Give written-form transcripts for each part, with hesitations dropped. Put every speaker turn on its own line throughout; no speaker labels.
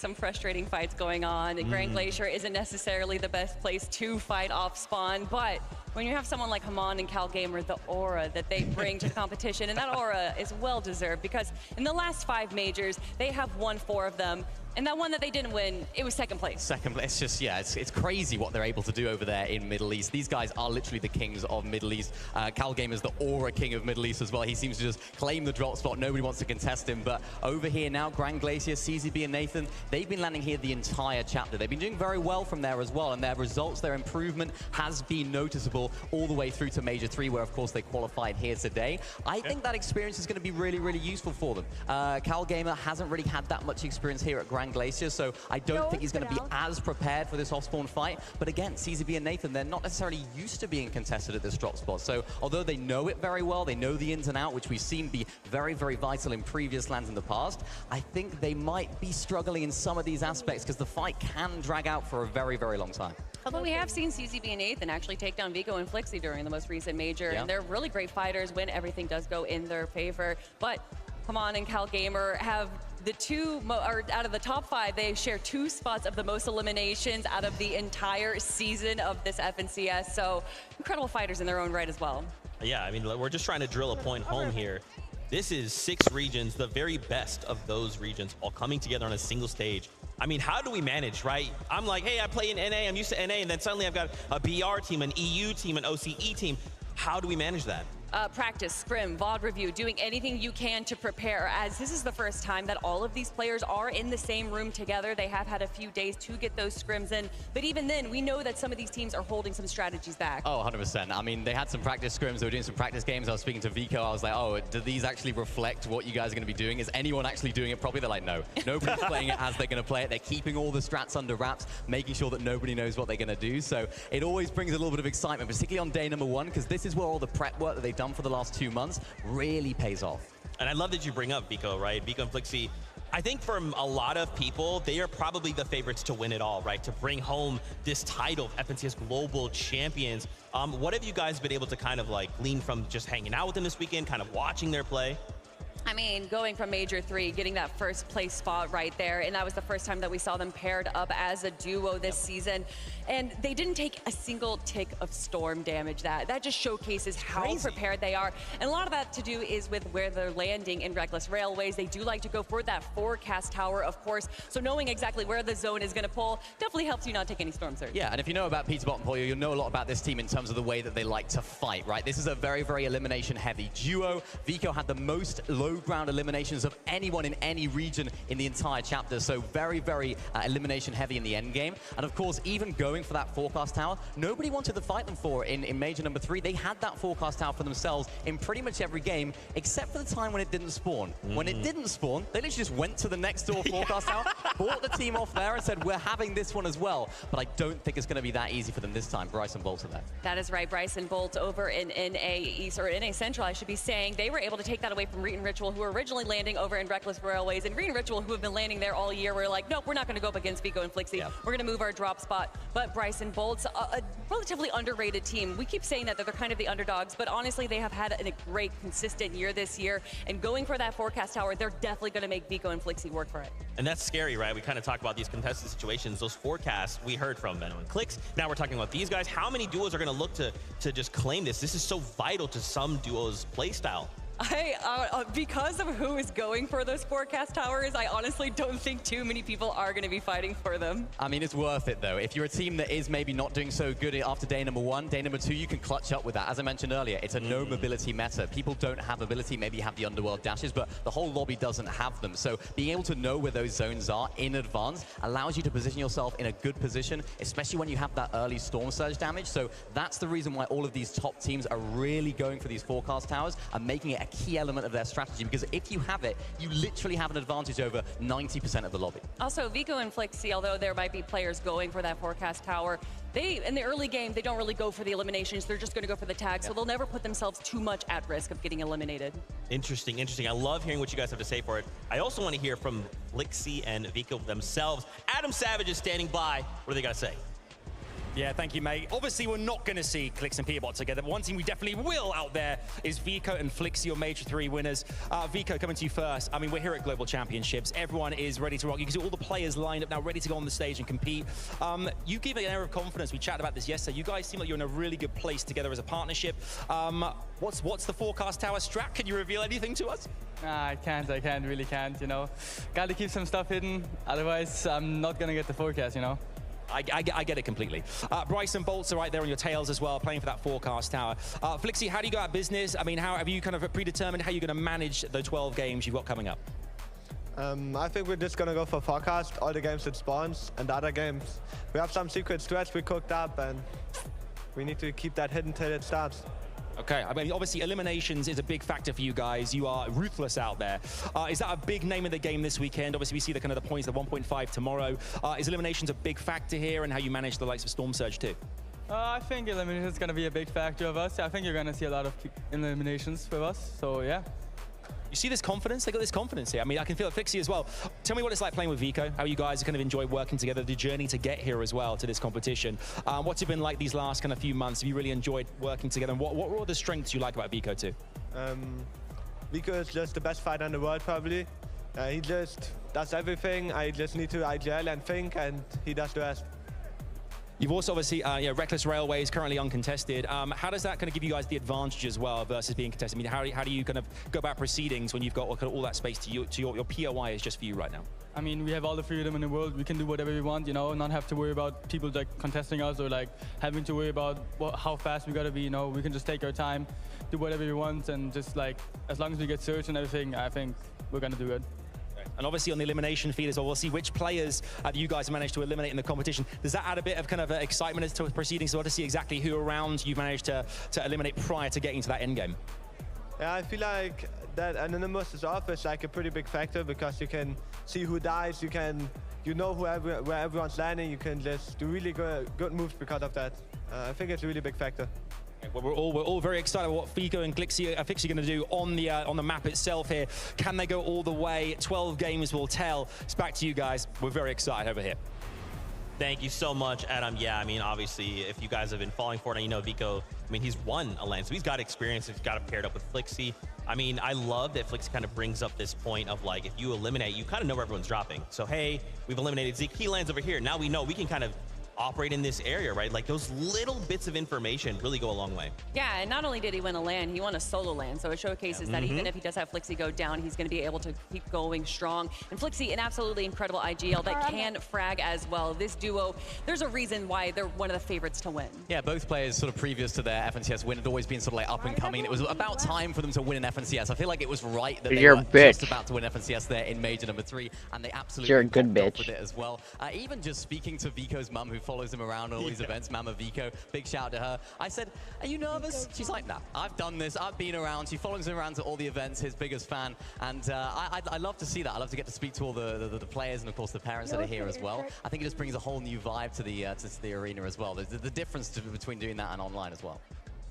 some frustrating fights going on. Grand Glacier isn't necessarily the best place to fight off spawn, but when you have someone like Haman and CalGamer, the aura that they bring to the competition, and that aura is well-deserved because in the last 5 majors, they have won 4 of them. And that one that they didn't win, it was second place.
Second place, it's just, yeah, it's crazy what they're able to do over there in Middle East. These guys are literally the kings of Middle East. CalGamer's the aura king of Middle East as well. He seems to just claim the drop spot. Nobody wants to contest him. But over here now, Grand Glacier, CZB and Nathan, they've been landing here the entire chapter. They've been doing very well from there as well. And their results, their improvement has been noticeable all the way through to Major 3, where, of course, they qualified here today. I think that experience is going to be really, really useful for them. CalGamer hasn't really had that much experience here at Grand Glacier, so I don't think he's going to be as prepared for this off-spawn fight. But again, CZB and Nathan, they're not necessarily used to being contested at this drop spot. So although they know it very well, they know the ins and out, which we've seen be very, very vital in previous lands in the past, I think they might be struggling in some of these aspects because the fight can drag out for a very, very long time.
Although we have seen CZB and Nathan actually take down Vico and Flixie during the most recent major, and they're really great fighters when everything does go in their favor. But Haman and CalGamer have the out of the top 5, they share 2 spots of the most eliminations out of the entire season of this FNCS. So incredible fighters in their own right as well.
Yeah, I mean, we're just trying to drill a point home here. This is 6 regions, the very best of those regions, all coming together on a single stage. I mean, how do we manage, right? I'm like, hey, I play in NA, I'm used to NA, and then suddenly I've got a BR team, an EU team, an OCE team. How do we manage that?
Practice, scrim, VOD review, doing anything you can to prepare, as this is the first time that all of these players are in the same room together. They have had a few days to get those scrims in, but even then, we know that some of these teams are holding some strategies back.
Oh, 100%. I mean, they had some practice scrims, they were doing some practice games. I was speaking to Vico, I was like, oh, do these actually reflect what you guys are going to be doing? Is anyone actually doing it properly? They're like, no. Nobody's playing it as they're going to play it. They're keeping all the strats under wraps, making sure that nobody knows what they're going to do. So it always brings a little bit of excitement, particularly on day number 1, because this is where all the prep work that they've done for the last 2 months really pays off.
And I love that you bring up Vico, right? Vico and Flixie. I think from a lot of people, they are probably the favorites to win it all, right? To bring home this title of FNCS Global Champions. What have you guys been able to kind of like glean from just hanging out with them this weekend, kind of watching their play?
I mean, going from Major 3, getting that first place spot right there, and that was the first time that we saw them paired up as a duo this season. And they didn't take a single tick of storm damage. That just showcases how prepared they are. And a lot of that to do is with where they're landing in Reckless Railways. They do like to go for that forecast tower, of course. So knowing exactly where the zone is going to pull definitely helps you not take any storm surge.
Yeah, and if you know about Peterbottom Polio, you'll know a lot about this team in terms of the way that they like to fight, right? This is a very, very elimination-heavy duo. Vico had the most low-ground eliminations of anyone in any region in the entire chapter, so very, very elimination-heavy in the end game. And of course, even going for that forecast tower, nobody wanted to fight them for in Major number 3. They had that forecast tower for themselves in pretty much every game, except for the time when it didn't spawn. When it didn't spawn, they literally just went to the next door forecast tower, bought the team off there and said, we're having this one as well. But I don't think it's going to be that easy for them this time. Bryson Bolt are there.
That is right. Bryson Bolt over in NA East, or NA Central, I should be saying. They were able to take that away from Reet and Ritual, who were originally landing over in Reckless Railways. And Reet and Ritual, who have been landing there all year, were like, nope, we're not going to go up against Vico and Flixie. We're going to move our drop spot. But Bryson Bolt's a relatively underrated team. We keep saying that they're kind of the underdogs, but honestly, they have had a great, consistent year this year. And going for that forecast tower, they're definitely going to make Vico and Flixie work for it.
And that's scary, right? We kind of talk about these contested situations, those forecasts we heard from Venom and Clix. Now we're talking about these guys. How many duos are going to look to just claim this? This is so vital to some duos' play style.
Because of who is going for those forecast towers, I honestly don't think too many people are going to be fighting for them.
I mean, it's worth it, though. If you're a team that is maybe not doing so good after day number 1, day number 2, you can clutch up with that. As I mentioned earlier, it's a no mobility meta. People don't have mobility. Maybe you have the underworld dashes, but the whole lobby doesn't have them. So being able to know where those zones are in advance allows you to position yourself in a good position, especially when you have that early storm surge damage. So that's the reason why all of these top teams are really going for these forecast towers and making it a key element of their strategy, because if you have it, you literally have an advantage over 90% of the lobby.
Also, Vico and Flixie, although there might be players going for that forecast tower, in the early game, they don't really go for the eliminations. They're just going to go for the tag, so they'll never put themselves too much at risk of getting eliminated.
Interesting, interesting. I love hearing what you guys have to say for it. I also want to hear from Flixie and Vico themselves. Adam Savage is standing by. What do they got to say?
Yeah, thank you, mate. Obviously, we're not going to see Clix and Peterbot together, but one team we definitely will out there is Vico and Flixi, your Major 3 winners. Vico, coming to you first. I mean, we're here at Global Championships. Everyone is ready to rock. You can see all the players lined up now, ready to go on the stage and compete. You give an air of confidence. We chatted about this yesterday. You guys seem like you're in a really good place together as a partnership. What's the forecast tower strat? Can you reveal anything to us?
I really can't, you know. Got to keep some stuff hidden, otherwise I'm not going to get the forecast, you know.
I get it completely. Bryson Bolts are right there on your tails as well, playing for that forecast tower. Flixi, how do you go about business? I mean, how have you kind of predetermined how you're going to manage the 12 games you've got coming up?
I think we're just going to go for forecast, all the games it spawns, and the other games. We have some secret strats we cooked up, and we need to keep that hidden till it starts.
Okay, I mean, obviously eliminations is a big factor for you guys. You are ruthless out there. Is that a big name of the game this weekend? Obviously, we see the kind of the points, the 1.5 tomorrow. Is eliminations a big factor here, and how you manage the likes of Storm Surge too?
I think elimination is going to be a big factor of us. I think you're going to see a lot of eliminations with us, so yeah.
You see this confidence? They got this confidence here. I mean, I can feel it. Flixi as well. Tell me what it's like playing with Vico, how you guys kind of enjoy working together, the journey to get here as well to this competition. What's it been like these last kind of few months? Have you really enjoyed working together? And what were all the strengths you like about Vico too?
Vico is just the best fighter in the world, probably. He just does everything. I just need to IGL and think, and he does the rest.
You've also obviously, Reckless Railway is currently uncontested. How does that kind of give you guys the advantage as well versus being contested? I mean, how do you kind of go about proceedings when you've got all that space to your POI is just for you right now?
I mean, we have all the freedom in the world. We can do whatever we want, you know, not have to worry about people like contesting us or like having to worry about how fast we gotta be, you know. We can just take our time, do whatever we want, and just like, as long as we get search and everything, I think we're gonna do good.
And obviously on the elimination feed as well, we'll see which players you guys managed to eliminate in the competition. Does that add a bit of kind of excitement as to proceedings, so to see exactly who around you've managed to eliminate prior to getting to that end game?
Yeah, I feel like that Anonymous is off is like a pretty big factor, because you can see who dies, you know where everyone's landing, you can just do really good moves because of that. I think it's a really big factor.
Well, we're all very excited about what Vico and Flixi are going to do on the map itself here. Can they go all the way? 12 games will tell. It's back to you guys. We're very excited over here.
Thank you so much, Adam. Yeah, I mean, obviously, if you guys have been following Fortnite, you know Vico, I mean, he's won a LAN, so he's got experience. He's got it paired up with Flixi. I mean, I love that Flixi kind of brings up this point of, like, if you eliminate, you kind of know where everyone's dropping. So, hey, we've eliminated Zeke. He lands over here. Now we know we can kind of operate in this area, right? Like, those little bits of information really go a long way.
Yeah, and not only did he win a LAN, he won a solo LAN, so it showcases that even if he does have Flixi go down, he's going to be able to keep going strong. And Flixi, an absolutely incredible IGL that can frag as well. This duo, there's a reason why they're one of the favorites to win.
Yeah, both players sort of previous to their FNCS win had always been sort of like up and coming. It was about time for them to win an FNCS. I feel like it was right that they were just about to win FNCS there in Major number 3, and they absolutely
You're a good bitch
with it as well. Even just speaking to Vico's mum, who follows him around all these events, Mama Vico, big shout out to her. I said, are you nervous? She's like, nah, I've done this, I've been around. She follows him around to all the events, his biggest fan, and I love to see that. I love to get to speak to all the players and of course the parents that are here as well. I think it just brings a whole new vibe to the arena as well. There's the difference between doing that and online as well.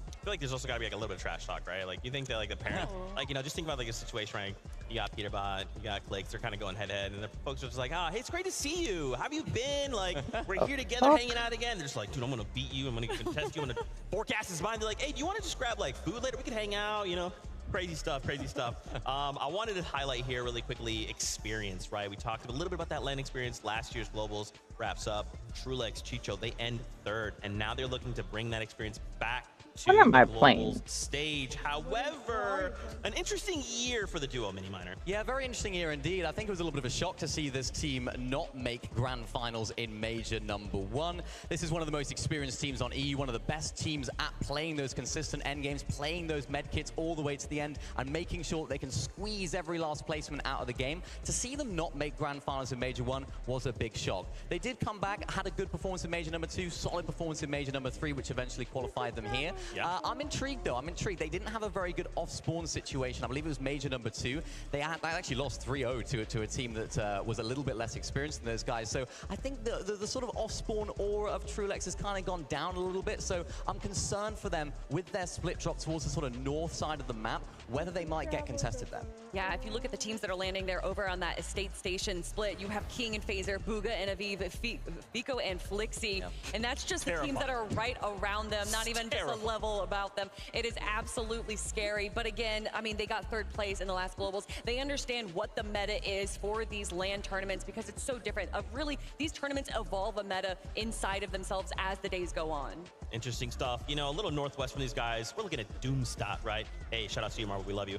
I feel like there's also got to be like a little bit of trash talk, right? Like, you think that like the parent, like, you know, just think about like a situation, right? You got Peterbot, you got Clix, they're kind of going head to head, and the folks are just like, hey, it's great to see you. How have you been? Like, we're here together hanging out again. They're just like, dude, I'm gonna beat you. I'm gonna contest you. I'm gonna forecast his mind. They're like, hey, do you want to just grab like food later? We can hang out, you know? Crazy stuff, crazy stuff. I wanted to highlight here really quickly experience, right? We talked a little bit about that LAN experience. Last year's Globals wraps up. Trulex, Chicho, they end third, and now they're looking to bring that experience back to
What am I
the
playing?
stage. However, an interesting year for the duo, Mini Miner.
Yeah, very interesting year indeed. I think it was a little bit of a shock to see this team not make grand finals in Major number 1. This is one of the most experienced teams on EU, one of the best teams at playing those consistent end games, playing those med kits all the way to the end, and making sure that they can squeeze every last placement out of the game. To see them not make grand finals in Major 1 was a big shock. They did come back, had a good performance in Major number 2, solid performance in Major number 3, which eventually qualified them here. Yeah. I'm intrigued though, I'm intrigued. They didn't have a very good off-spawn situation. I believe it was Major number 2. They actually lost 3-0 to a team that was a little bit less experienced than those guys. So I think the sort of off-spawn aura of Trulex has kind of gone down a little bit. So I'm concerned for them with their split drop towards the sort of north side of the map. whether they might get contested there.
Yeah, if you look at the teams that are landing there over on that Estate Station split, you have King and Phaser, Bugha and Aviv, Vico and Flixie.
Yeah.
And that's just the teams that are right around them, not even just a level about them. It is absolutely scary. But again, I mean, they got third place in the last Globals. They understand what the meta is for these LAN tournaments because it's so different. Really, these tournaments evolve a meta inside of themselves as the days go on.
Interesting stuff. You know, a little northwest from these guys. We're looking at Doomstat, right? Hey, shout out to you, Marvel. We love you.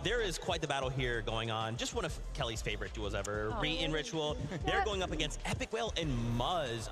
There is quite the battle here going on. Just one of Kelly's favorite duos ever. Reet and Ritual. They're going up against Epic Whale and Muzz.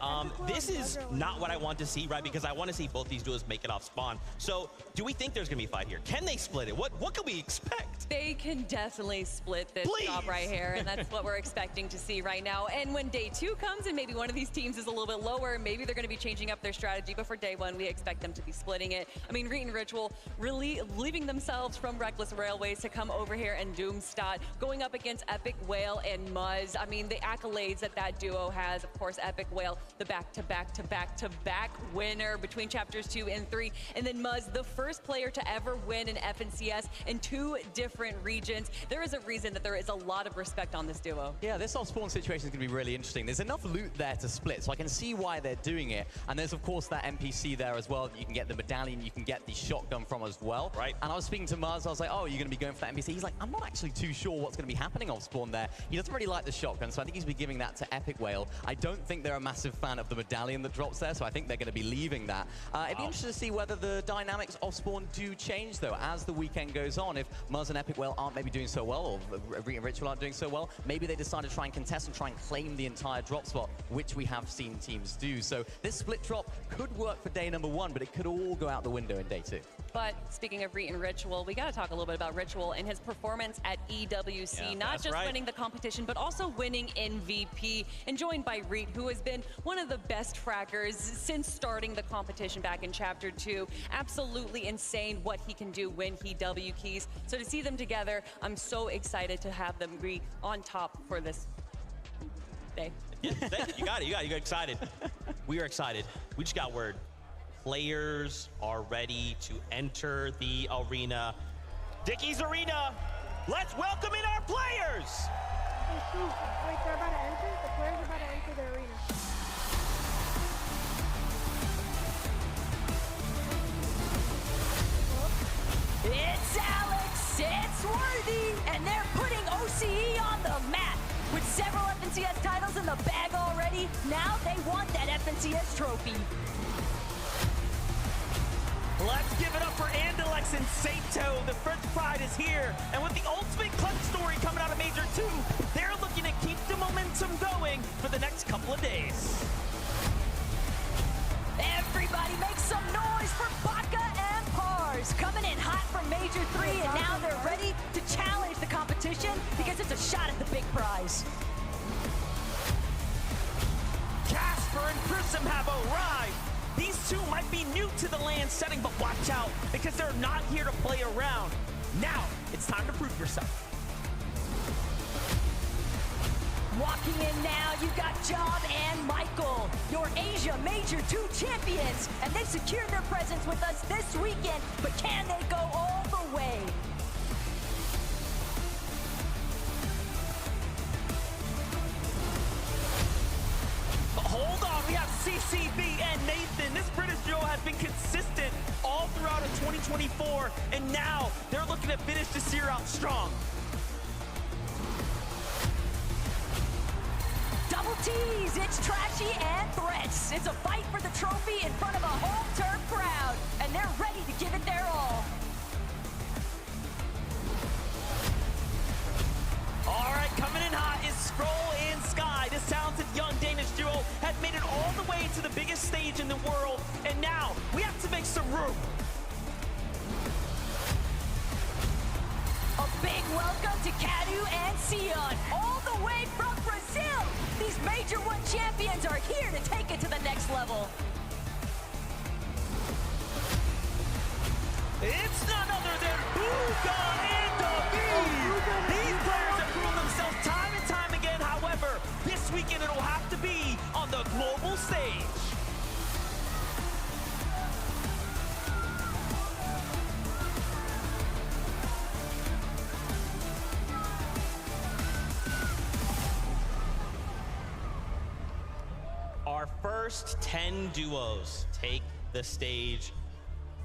This is not what I want to see, right? Because I want to see both these duos make it off spawn. So, do we think there's going to be a fight here? Can they split it? What can we expect?
They can definitely split this job right here, and that's what we're expecting to see right now. And when day 2 comes and maybe one of these teams is a little bit lower, maybe they're going to be changing up their strategy. But for day 1, we expect them to be splitting it. I mean, Reet and Ritual really leaving themselves from Reckless Railways to come over here and Doomstat, going up against Epic Whale and Muzz. I mean, the accolades that duo has, of course, Epic Whale, the back-to-back-to-back-to-back winner between chapters 2 and 3, and then Muzz, the first player to ever win an FNCS in 2 different regions. There is a reason that there is a lot of respect on this duo.
Yeah, this off-spawn situation is going to be really interesting. There's enough loot there to split, so I can see why they're doing it. And there's, of course, that NPC there as well. You can get the medallion, you can get the shotgun from as well.
Right.
And I was speaking to Muzz, I was like, oh, you're going to be going for that NPC? He's like, I'm not actually too sure what's going to be happening off-spawn there. He doesn't really like the shotgun, so I think he's been giving that to Epic Whale. I don't think they're a massive fan of the medallion that drops there, so I think they're going to be leaving that. It'd be interesting to see whether the dynamics off-spawn do change, though, as the weekend goes on. If Muzz and Epic Whale aren't maybe doing so well, or Reet and Ritual aren't doing so well, maybe they decide to try and contest and try and claim the entire drop spot, which we have seen teams do. So this split drop could work for day number 1, but it could all go out the window in day 2.
But speaking of Reet and Ritual, we got to talk a little bit about Ritual and his performance at EWC. Not just winning the competition, but also winning MVP. And joined by Reet, who has been one of the best fraggers since starting the competition back in Chapter 2. Absolutely insane what he can do when he W keys. So to see them together, I'm so excited to have them be on top for this day.
Yeah, you got it. You got excited. We are excited. We just got word. Players are ready to enter the arena. Dickies Arena, let's welcome in our players.
Wait, they're about to enter? The players are about to enter the arena.
It's Alex, it's Worthy, and they're putting OCE on the map. With several FNCS titles in the bag already, now they want that FNCS trophy.
Let's give it up for Andalex and Sato. The French pride is here. And with the ultimate clutch story coming out of Major 2, they're looking to keep the momentum going for the next couple of days.
Everybody make some noise for Baka and Pars. Coming in hot from Major 3, and now they're ready to challenge the competition because it's a shot at the big prize.
Casper and Grissom have arrived. These two might be new to the LAN setting, but watch out, because they're not here to play around. Now, it's time to prove yourself.
Walking in now, you've got Job and Michael, your Asia Major 2 champions, and they've secured their presence with us this weekend, but can they go all the way?
Hold on, we have CCV and Nathan. This British duo has been consistent all throughout 2024, and now they're looking to finish this year out strong.
Double T's, it's Trashy and Threats. It's a fight for the trophy in front of a home turf crowd, and they're ready to give it their all.
All right, coming in hot is Scroll and Sky. This talented young Danish duo had made it all the way to the biggest stage in the world, and now we have to make some room.
A big welcome to Cadu and Sion, all the way from Brazil. These Major 1 champions are here to take it to the next level.
It's none other than Bugha and Aviv. These players have proven themselves time and time again. However, this weekend it'll have to be on the global stage.
our first 10 duos take the stage.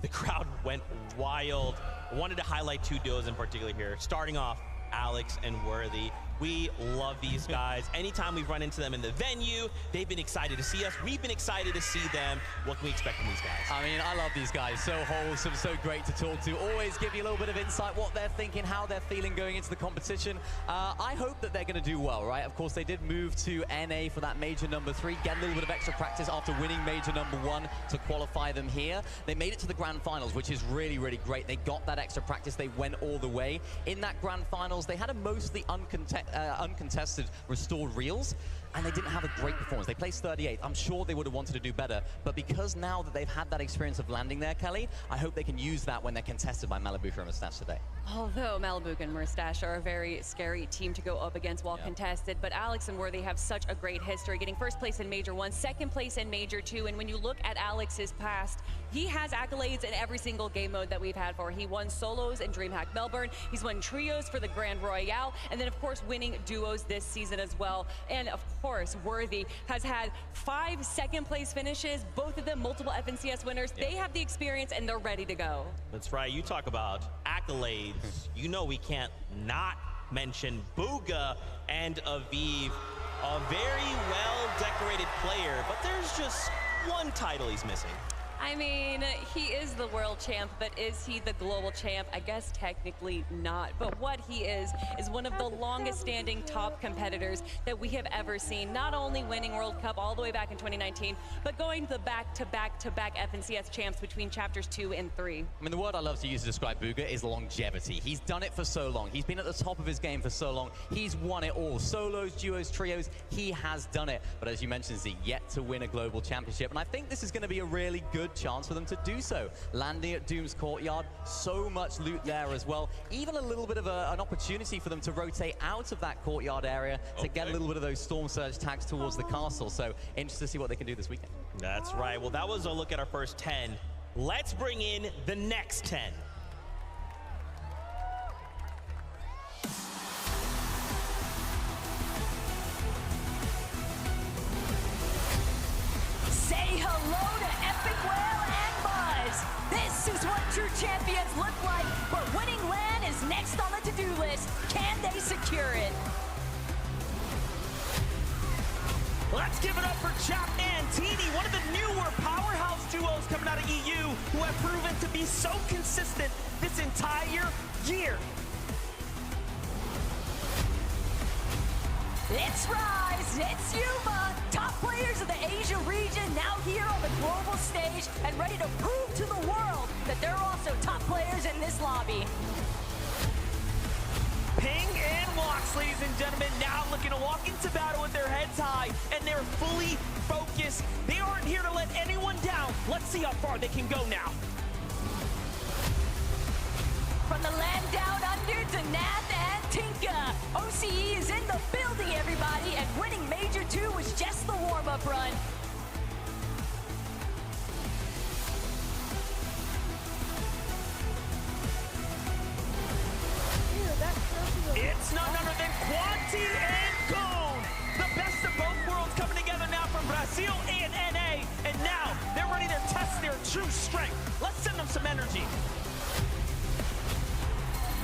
The crowd went wild. I wanted to highlight 2 duos in particular here. Starting off, Alex and Worthy. We love these guys. Anytime we've run into them in the venue, they've been excited to see us. We've been excited to see them. What can we expect from these guys?
I mean, I love these guys. So wholesome, so great to talk to. Always give you a little bit of insight, what they're thinking, how they're feeling going into the competition. I hope that they're going to do well, right? Of course, they did move to NA for that major number 3, get a little bit of extra practice after winning major number 1 to qualify them here. They made it to the grand finals, which is really, really great. They got that extra practice. They went all the way. In that grand finals, they had a mostly uncontested restored reels, and they didn't have a great performance. They placed 38th. I'm sure they would have wanted to do better, but because now that they've had that experience of landing there, Kelly, I hope they can use that when they're contested by Malibuca and Mustache today.
Although Malibuca and Mustache are a very scary team to go up against while contested, but Alex and Worthy have such a great history, getting first place in Major 1, second place in Major 2, and when you look at Alex's past, he has accolades in every single game mode that we've had for. He won solos in DreamHack Melbourne, he's won trios for the Grand Royale, and then of course winning duos this season as well. And of course, Worthy has had 5 second place finishes, both of them multiple FNCS winners. They have the experience and they're ready to go.
That's right. You talk about accolades. You know we can't not mention Bugha and Aviv, a very well-decorated player, but there's just one title he's missing.
I mean, he is the world champ, but is he the global champ? I guess technically not. But what he is one of the longest standing top competitors that we have ever seen. Not only winning World Cup all the way back in 2019, but going to the back-to-back FNCS champs between chapters 2 and 3.
I mean, the word I love to use to describe Bugha is longevity. He's done it for so long. He's been at the top of his game for so long. He's won it all. Solos, duos, trios, he has done it. But as you mentioned, Z, yet to win a global championship. And I think this is going to be a really good chance for them to do so. Landing at Doom's Courtyard, so much loot there as well. Even a little bit of an opportunity for them to rotate out of that courtyard area to get a little bit of those Storm Surge tags towards the castle. So interested to see what they can do this weekend.
That's right. Well, that was a look at our first 10. Let's bring in the next 10.
Say hello to Epic Whale and Buzz. This is what true champions look like, but winning LAN is next on the to-do list. Can they secure it?
Let's give it up for Chap and Teeny, one of the newer powerhouse duos coming out of EU who have proven to be so consistent this entire year.
It's Rise, it's Yuma, top players of the Asia region now here on the global stage and ready to prove to the world that they're also top players in this lobby.
Ping and Wox, ladies and gentlemen, now looking to walk into battle with their heads high, and they're fully focused. They aren't here to let anyone down. Let's see how far they can go now.
From the land down under to Nath and Tinka, OCE is in the building, everybody, and winning Major 2 was just the warm-up run.
It's none other than Quanti and Cone. The best of both worlds coming together now from Brazil and NA. And now they're ready to test their true strength. Let's send them some energy.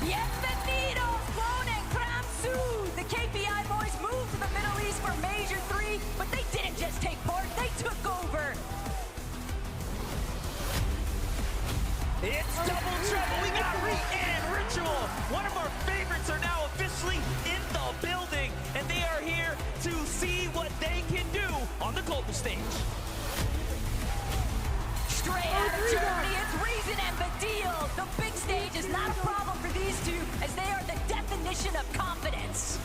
Bienvenidos, Clone and Kramsu. The KPI boys moved to the Middle East for Major 3, but they didn't just take part, they took over.
It's double trouble. We got Reet and Ritual. One of our favorites are now officially in the building, and they are here to see what they can do on the global stage.
Straight out of Germany, it's Reason and Badil. The big stage is not a problem for these two, as they are the definition of confidence.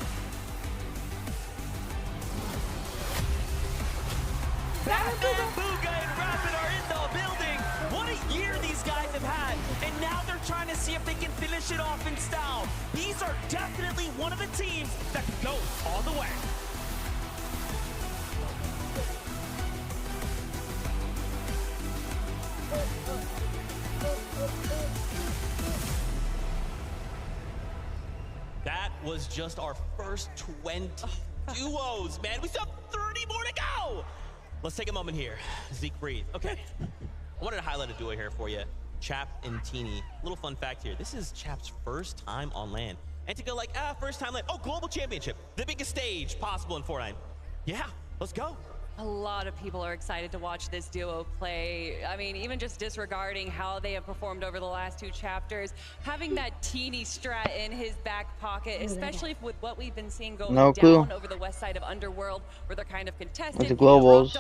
Batman, Bugha, and Rapid are in the building. What a year these guys have had, and now they're trying to see if they can finish it off in style. These are definitely one of the teams that can go all the way.
That was just our first 20 duos, man. We still have 30 more to go. let's take a moment here. Zeke, breathe. Okay. I wanted to highlight a duo here for you. Chap and Teeny. Little fun fact here. This is Chap's first time on LAN. And to go like, first time LAN. Oh, Global Championship. The biggest stage possible in Fortnite. Yeah, let's go.
A lot of people are excited to watch this duo play. I mean, even just disregarding how they have performed over the last 2 chapters, having that teeny strat in his back pocket, especially with what we've been seeing going down over the west side of Underworld, where they're kind of contested.
With the globals.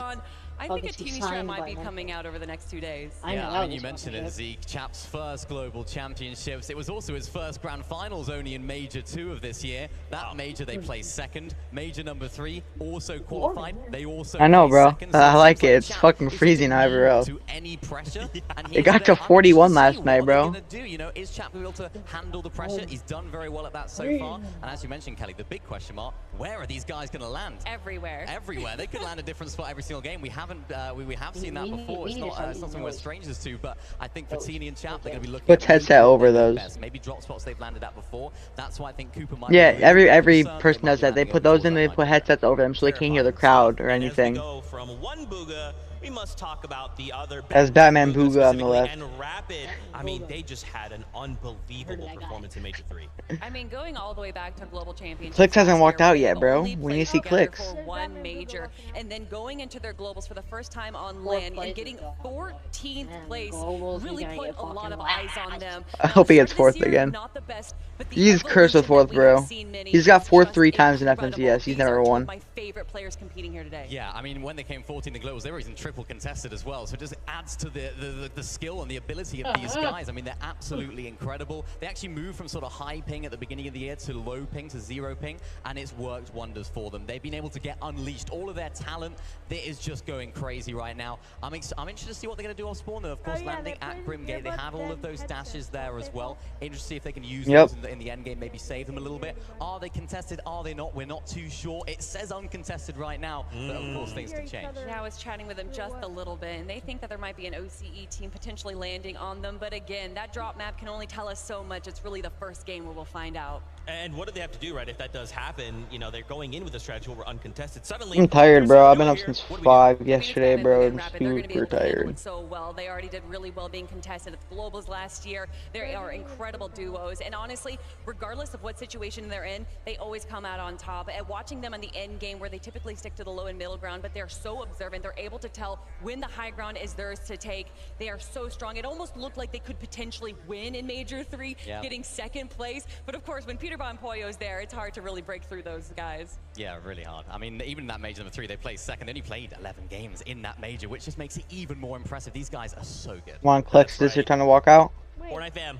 I think a teeny strat might be coming out over the next 2 days.
Yeah, I mean, you mentioned it, Zeke. Chap's first global championships. It was also his first grand finals only in Major 2 of this year. That major, they placed second. Major number 3 also qualified. They also
I know, bro.
second.
I like it. It's fucking freezing everywhere.
To any pressure.
It got to 41 last night, bro.
You know, is Chap able to handle the pressure? He's done very well at that so far. And as you mentioned, Kelly, the big question mark, where are these guys going to land?
Everywhere.
Everywhere. They could land a different spot every single game. We have seen that before. It's not something we're strangers to, but I think for Teeny and Chap, they're going to be looking
Puts headset over those.
Maybe drop spots they've landed at before. That's why I think Cooper might.
Yeah, every person does that. They put those in, they put headsets over them so they can't hear the crowd or anything.
Go from one Bugha, we must talk about the other.
That's Batman Bugha on the left.
And Rapid, I mean, they just had an unbelievable performance in Major 3.
I mean, going all the way back to Global Championships.
Clicks hasn't walked out yet,
they've
bro.
only
We need to
played
see
together
Clicks.
for 1 major, and then going into their globals for the first time on LAN and getting 14th place really put a lot of eyes on them.
I hope he gets 4th again.
Not the best, but the
He's cursed with 4th, bro. He's got 4th 3 times in FNCS. He's never won.
My favorite players competing here today.
Yeah, I mean, when they came 14th in the globals, they were even triple contested as well. So it just adds to the skill and the ability of these guys. I mean, they're absolutely incredible. They actually moved from sort of high ping at the beginning of the year to low ping to 0 ping, and it's worked wonders for them. They've been able to get unleashed all of their talent. That is just going crazy right now. I'm interested to see what they're going to do off spawn. Though, of course, landing at Grimgate, they have all of those dashes there as well. Interested to see if they can use those in the end game, maybe save them a little bit. Are they contested? Are they not? We're not too sure. It says uncontested right now, but of course things can change.
Yeah, I was chatting with them just a little bit, and they think that there might be an OCE team potentially landing on them. But again, that drop map can only tell us so much. It's really the first game where we'll find out.
And what do they have to do, right? If that does happen, you know, they're going in with a strategy where we're uncontested. Suddenly,
I'm tired, bro. I've been up since 5 yesterday, bro. I'm super tired.
So well, they already did really well being contested at the globals last year. They are incredible duos, and honestly, regardless of what situation they're in, they always come out on top. And watching them on the end game, where they typically stick to the low and middle ground, but they're so observant. They're able to tell when the high ground is theirs to take. They are so strong. It almost looked like they could potentially win in Major 3, getting 2nd place. But of course, when Peter Von Poyo is there, it's hard to really break through those guys.
Yeah, really hard. I mean, even in that major number 3, they placed 2nd. They only played 11 games in that major, which just makes it even more impressive. These guys are so good.
Come on, Clicks, this is your time to walk out.
Fortnite fam,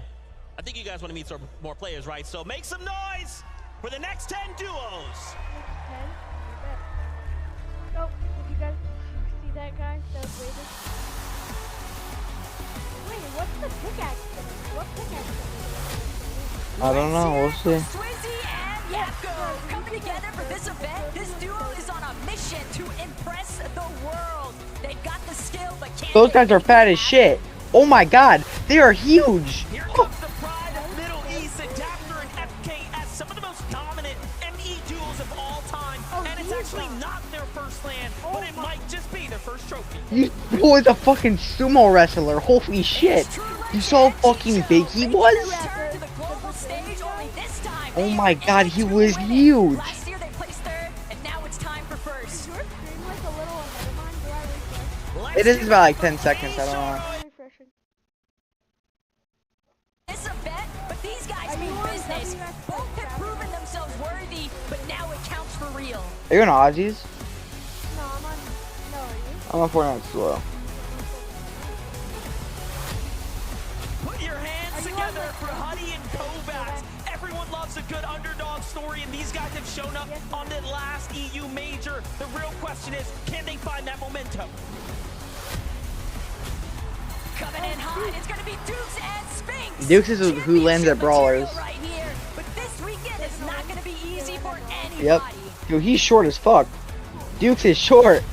I think you guys want to meet some more players, right? So make some noise for the next 10 duos.
Oh, did you guys see that guy that was waiting? Wait, what's the pickaxe thing? What pickaxe thing?
I don't know, we'll see.
Swizzy and Yapko coming together for this event. This duo is on a mission to impress the world. They've got the skill, but can't.
Those guys are fat as shit. Oh my god, they are huge.
Here comes the pride of Middle East, Adapter and FKS, some of the most dominant ME duels of all time. And it's actually not their first land, but it might just be their first trophy.
You boy's a fucking sumo wrestler. Holy shit. You saw how fucking big he was? Oh my god, he was huge.
Last year they placed 3rd, and now it's time for 1st.
It is about like 10 seconds, I don't know.
This event, but these guys mean business. Both have proven themselves worthy, but now it counts for real.
Are you on Aussies?
No, I'm on. No, are you?
I'm on Fortnite slow.
Put your hands together for Huddy and Kovacs. Everyone loves a good underdog story, and these guys have shown up on the last EU major. The real question is, can they find that momentum?
Coming in hot, it's going to be Dukes and Sphinx.
Dukes is who lands at Brawlers.
Right here. But this weekend is not going to be easy for anybody.
Yep. Dude, he's short as fuck. Dukes is short.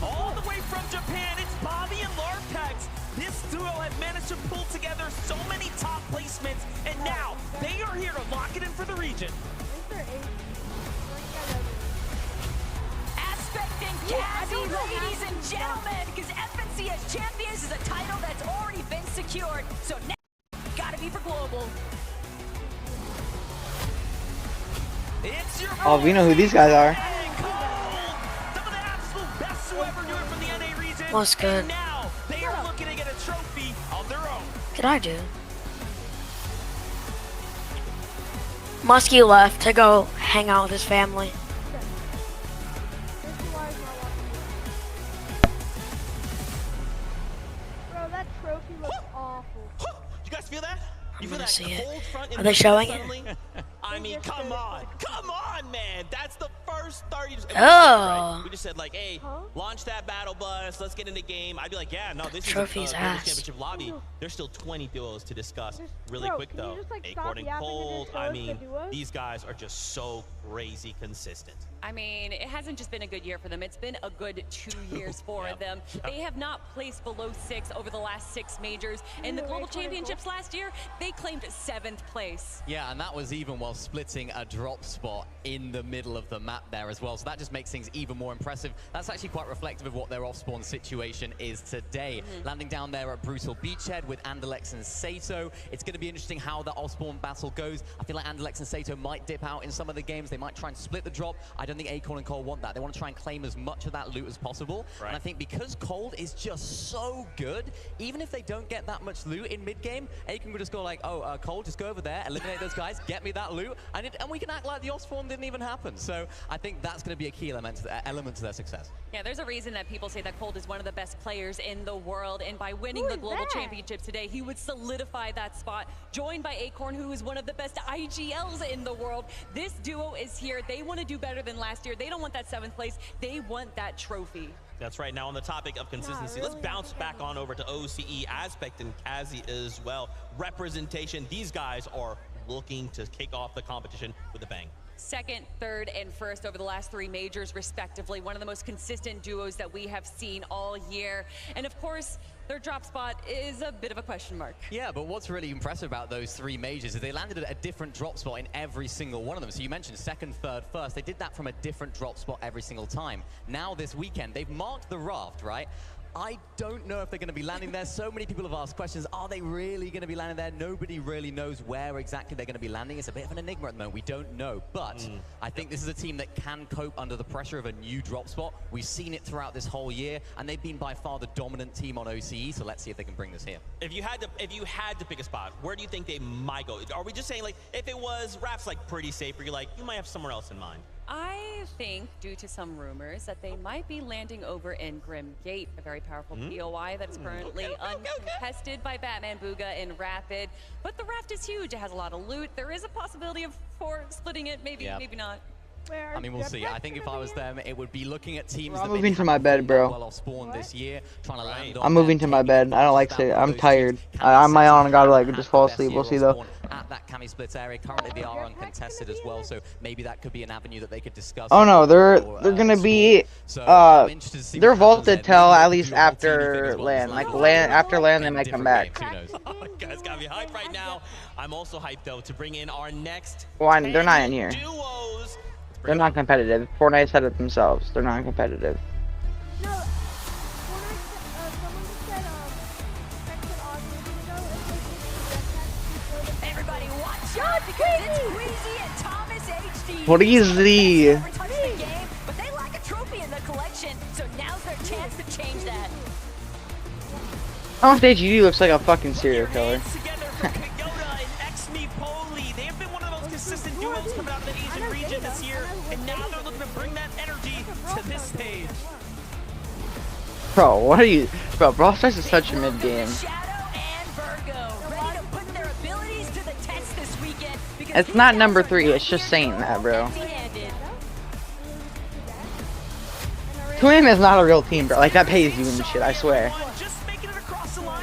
All the way from Japan, it's Bobby and Larpex. This duo have managed to pull together so many top placements, and now they are here to lock it in for the region.
Aspect and Cassie Ladies and gentlemen, because FNCS Champions is a title that's already been secured, so now gotta be for global.
It's your
Oh, we know who these guys are.
Some of the absolute best to ever do it for the NA region.
What's good?
And now they are looking to get a trophy of their own.
Did I do? Muskie left to go hang out with his family.
Bro, that trophy looks awful.
You guys feel that? You feel
gonna
that
see it.
cold front in
Are they
the
showing it?
suddenly? I mean, come on, man. That's the first 30.
Oh.
We just said like, hey, launch that battle bus. Let's get in the game. I'd be like, yeah, no, this
Trophy's
is a
ass.
championship lobby. There's still 20 duos to discuss. Really
Bro,
quick
can you
though.
just, like,
Acorn
stop
and
yapping and
Cold.
just show
I
us the
mean,
duos?
these guys are just so crazy consistent.
I mean, it hasn't just been a good year for them. It's been a good 2 years for them. They have not placed below 6 over the last 6 majors. In the Global Championships last year, they claimed 7th place.
Yeah, and that was even while splitting a drop spot in the middle of the map there as well. So that just makes things even more impressive. That's actually quite reflective of what their off-spawn situation is today. Landing down there at Brutal Beachhead with Andalex and Sato. It's going to be interesting how the off-spawn battle goes. I feel like Andalex and Sato might dip out in some of the games. They might try and split the drop. I don't think Acorn and Cole want that. They want to try and claim as much of that loot as possible.
Right.
And I think because Cold is just so good, even if they don't get that much loot in mid-game, Acorn would just go like, oh, Cold, just go over there, eliminate those guys, get me that loot, and we can act like the off-spawn didn't even happen. So I think that's going to be a key element to their success.
Yeah, there's a reason that people say that Cold is one of the best players in the world, and by winning
Who
the
is
Global
that?
Championships today, he would solidify that spot, joined by Acorn, who is one of the best IGLs in the world. This duo is here. They want to do better than last year. They don't want that 7th place. They want that trophy.
That's right. Now on the topic of consistency, let's bounce back on over to OCE, Aspect, and Kazi as well. Representation. These guys are looking to kick off the competition with a bang.
2nd, 3rd, and 1st over the last 3 majors, respectively. One of the most consistent duos that we have seen all year. And of course, their drop spot is a bit of a question mark.
Yeah, but what's really impressive about those 3 majors is they landed at a different drop spot in every single one of them. So you mentioned 2nd, 3rd, 1st. They did that from a different drop spot every single time. Now this weekend, they've marked the raft, right? I don't know if they're going to be landing there. So many people have asked questions. Are they really going to be landing there? Nobody really knows where exactly they're going to be landing. It's a bit of an enigma at the moment. We don't know. But I think this is a team that can cope under the pressure of a new drop spot. We've seen it throughout this whole year, and they've been by far the dominant team on OCE. So let's see if they can bring this here.
If you had to pick a spot, where do you think they might go? Are we just saying like if it was Raft's like pretty safe, or you're like you might have somewhere else in mind?
I think, due to some rumors, that they might be landing over in Grim Gate, a very powerful POI that's currently uncontested by Batman Booga and Rapid. But the raft is huge. It has a lot of loot. There is a possibility of splitting it, maybe, maybe not.
I mean, we'll see. I think if I was them, it would be looking at teams.
I'm
that
moving to my bed, bro.
well off spawn this year, trying to land
I'm moving to my bed. I don't like to. I'm tired. I'm my own. I gotta like just fall asleep. We'll see though.
At that Cami Splits area, currently they are uncontested as well, so maybe that could be an avenue that they could discuss.
Oh no, they're gonna be they're vaulted till at least after land. Like after land, they might come back.
Who knows? Guys, gotta be hyped right now. I'm also hyped though to bring in our next.
Well, they're not in here.
Duos.
They're not competitive. Fortnite said it themselves. They're not competitive.
No, when someone just said, texted Audrey to go, if they
Everybody watch out because it's Queasy and Thomas HD.
What is the?
Never touched the game, but they lack a trophy in the collection, so now's their chance to change that.
Thomas HG looks like a fucking serial killer.
Together for Kyoda and Xme Poli. They have been one of the most consistent duos coming out of the Asian region this year, and now they're looking to bring that energy to this stage.
Bro, what are you? Bro, Brawl Stars is such a mid game. It's not number 3. It's just saying that, bro. 2AM is not a real team, bro. Like that pays you and shit. I swear.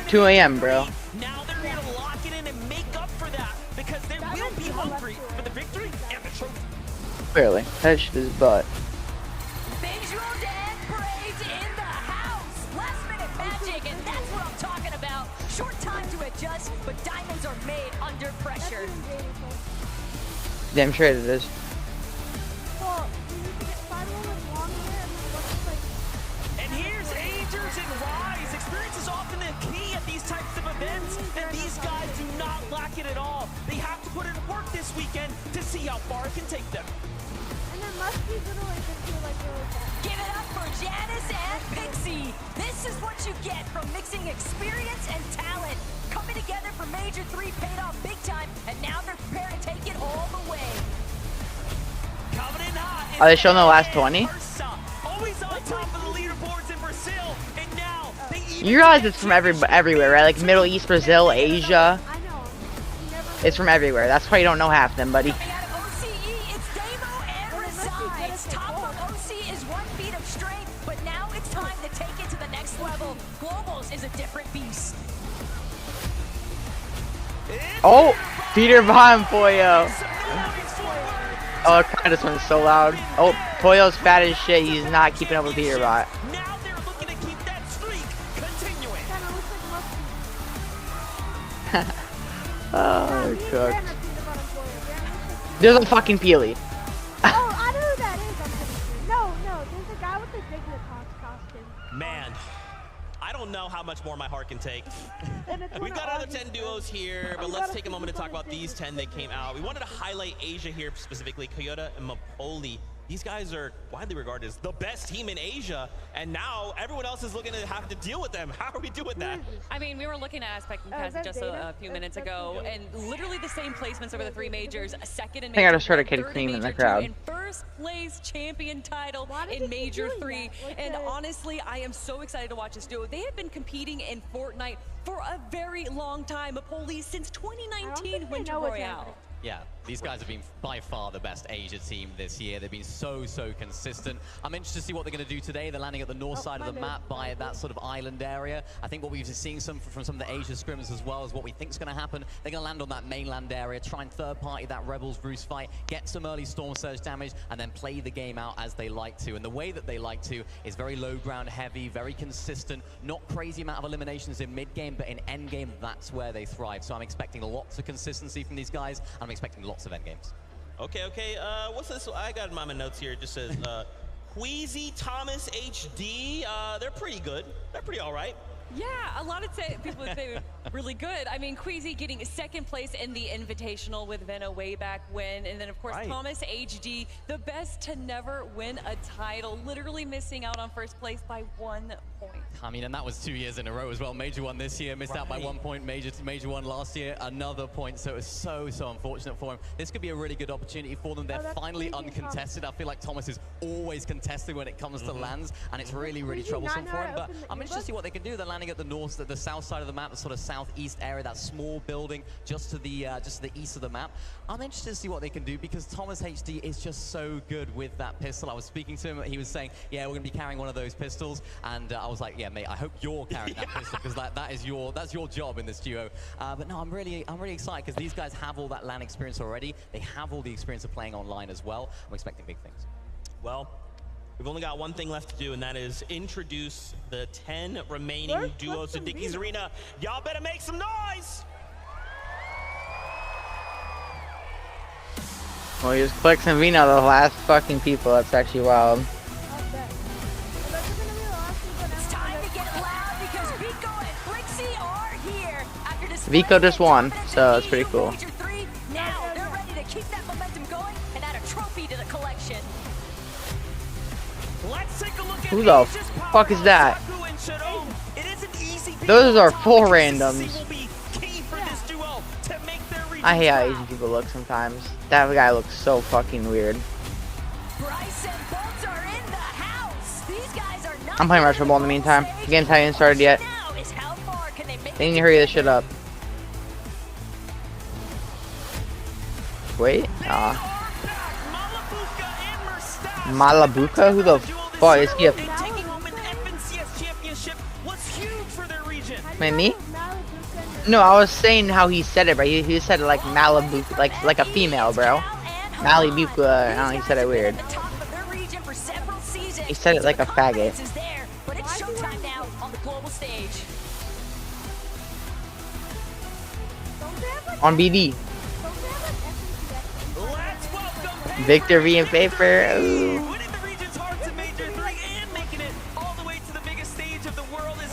2 AM, bro.
Now they're here to lock it in and make up for that because they will be hungry for the victory and the trophy.
Clearly, that shit is butt.
Visual Dan Parades in the house. Last minute magic, and that's what I'm talking about. Short time to adjust, but diamonds are made under pressure.
Damn straight it is.
Well, you need to get 5 with long hair and then what's like
rise. Experience is often the key at these types of events, and these guys do not lack it at all. They have to put in work this weekend to see how far it can take them.
And there must be little like really fast.
Give it up for Janice and Pixie. This is what you get from mixing experience and talent. Coming together for Major 3 paid off big time, and now they're prepared to take it all the way.
Are they showing the last 20?
Always on top of the leaderboards in Brazil, and now they even
You realize it's from everywhere, right? Like Middle East, Brazil, Asia.
I know.
It's from everywhere. That's why you don't know half them, buddy.
Coming out of OCE, it's Damo and Resides. Top of OC is 1 feat of strength, but now it's time to take it to the next level. Globals is a different beast.
Oh, Peter Von Pollo. Oh, God, this one's so loud. Oh, Pollo's fat as shit. He's not keeping up with Peter Bot.
now they're looking to keep that streak continuing.
Kind of looks like Muskie.
Oh,
Me and
cooked.
Graham have seen about him for you. Graham looks like-
There's a fucking Peely.
Oh, I know who that is. I'm pretty sure. No, there's a guy with the Dignitas costume.
Man, I don't know how much more my heart can take.
And it's
We've
one
got
of
other 10
Aussie's
duos here, but
We
let's
gotta
take a
see
moment to
who's
talk
on
about
the
these 10 that came out. We wanted to highlight Asia here, specifically Kyoto and Mapoli. These guys are widely regarded as the best team in Asia, and now everyone else is looking to have to deal with them. How are we doing that?
I mean, we were looking at Aspect and
Oh, is
Kaz
that
just
Data?
a few minutes
That's
ago,
Data.
and literally the same placements over the 3 majors. Second in
I think I
Major
just heard a
1,
kid
third
scream in the
Major 2,
crowd.
and first place champion title
Why does
in
it keep
Major
doing
3.
that? Like
And
the-
honestly, I am so excited to watch this duo. They have been competing in Fortnite for a very long time. Apoli since 2019
think they
Winter
know what's
Royale.
happening.
Yeah, these guys have been by far the best Asia team this year. They've been so consistent. I'm interested to see what they're going to do today. They're landing at the north side of the map by that sort of island area. I think what we've been seeing from some of the Asia scrims as well is what we think is going to happen. They're going to land on that mainland area, try and third-party that Rebels Roost fight, get some early Storm Surge damage, and then play the game out as they like to. And the way that they like to is very low ground heavy, very consistent, not crazy amount of eliminations in mid-game, but in end-game, that's where they thrive. So I'm expecting lots of consistency from these guys, and I'm expecting lots of end games.
Okay. What's this? I got in my notes here. It just says Queasy Thomas HD. They're pretty good. They're pretty all right.
Yeah, a lot of people would say really good. I mean, Queasy getting second place in the Invitational with Venno way back when. And then, of course,
Right.
Thomas HD, the best to never win a title, literally missing out on first place by 1 point.
I mean, and that was 2 years in a row as well. Major 1 this year, missed out by 1 point. Major 1 last year, another point. So it was so unfortunate for him. This could be a really good opportunity for them. They're
that's
finally
Queasy and
uncontested. I feel like Thomas is always contested when it comes to lands, and it's really
Queasy
troublesome
not
for him.
know how to
But
open the
I'm interested to
earbud?
see what they can do. They're landing at the north, the south side of the map, the sort of southeast area, that small building just to the east of the map. I'm interested to see what they can do because Thomas HD is just so good with that pistol. I was speaking to him, he was saying, yeah, we're gonna be carrying one of those pistols, and I was like, yeah, mate, I hope you're carrying that pistol because that's your job in this duo. But no, I'm really excited because these guys have all that LAN experience already. They have all the experience of playing online as well. I'm expecting big things.
Well, we've only got one thing left to do, and that is introduce the 10 remaining
Where's
duos to
Clifton
Dickies
Vina?
Arena. Y'all better make some noise!
Well, he just clicks and Vina, the last fucking people. That's actually wild.
I'll bet. Well, that's gonna be the last one, but
It's
now
time
we're
to get loud because Vico and Flixie are here. After
Vico just won,
confidence
so
in
it's pretty
EU
cool.
Major 3, now they're ready to keep that momentum going and add a trophy to the collection.
Let's take a look at
Who the
Asia's
fuck is that?
Saku and Shadong. It isn't easy being
Those
on
are
top,
full
but consistency
randoms.
will be key for this duo to make their region
I hate how
proud.
Asian people look sometimes. That guy looks so fucking weird.
Bryce and Bolts are in the house. These guys are not
I'm playing Retro Ball in the meantime. The game's not even started yet.
Now is how far can they make
They need
it
to hurry this shit up. Wait, Malabuka? Who the fuck is he?
Taking home an FNCS championship was huge for their region.
Wait, me? No, I was saying how he said it, bro. He said it like Malibu, like a female, bro. Malibuka. I don't know, he said it weird. He said it like a faggot.
But it's showtime now on the global stage.
On BD.
Let's welcome
Victor V and Paper. Ooh.
winning the region's hearts in Major 3 and making it all the way to the biggest stage of the world is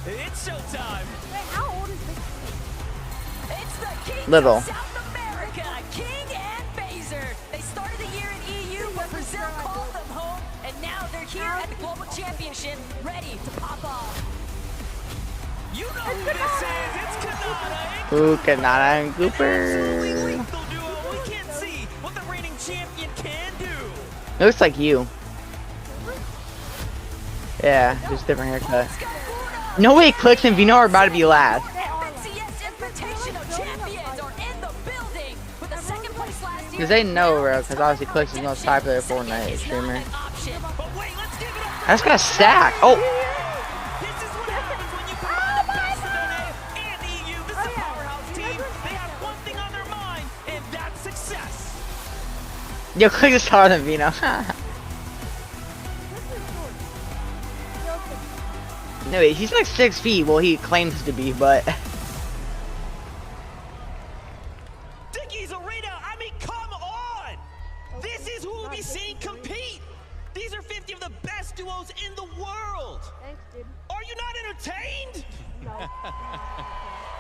It's showtime.
Wait, how old is Big
It's the Kings
Little.
of South America, King and Baszler. They started the year in EU where Brazil called them home, and now they're here at the Global Championship, ready to pop off.
You know who this is. It's Kanata.
Ooh, Kanata and
Absolutely
Cooper.
lethal duo. We can't see what the reigning champion can do.
It looks like you. Yeah, just different haircut. No way, Clicks and Vino are about to be last.
FNCS Invitational champions are in the building with a second place last year.
Because they know, bro, because obviously Clicks is the most popular Fortnite streamer. I just got a stack. Oh,
This is what happens when you combine the best of NA and EU. This is a powerhouse team. They have one thing on their mind, and that's success.
yo, Clicks is taller than Vino. No, wait, he's like 6 feet. Well, he claims to be, but
Dickies Arena, I mean, come on! This is who we'll be seeing compete. These are 50 of the best duos in the world.
Thanks, dude.
Are you not entertained?
No.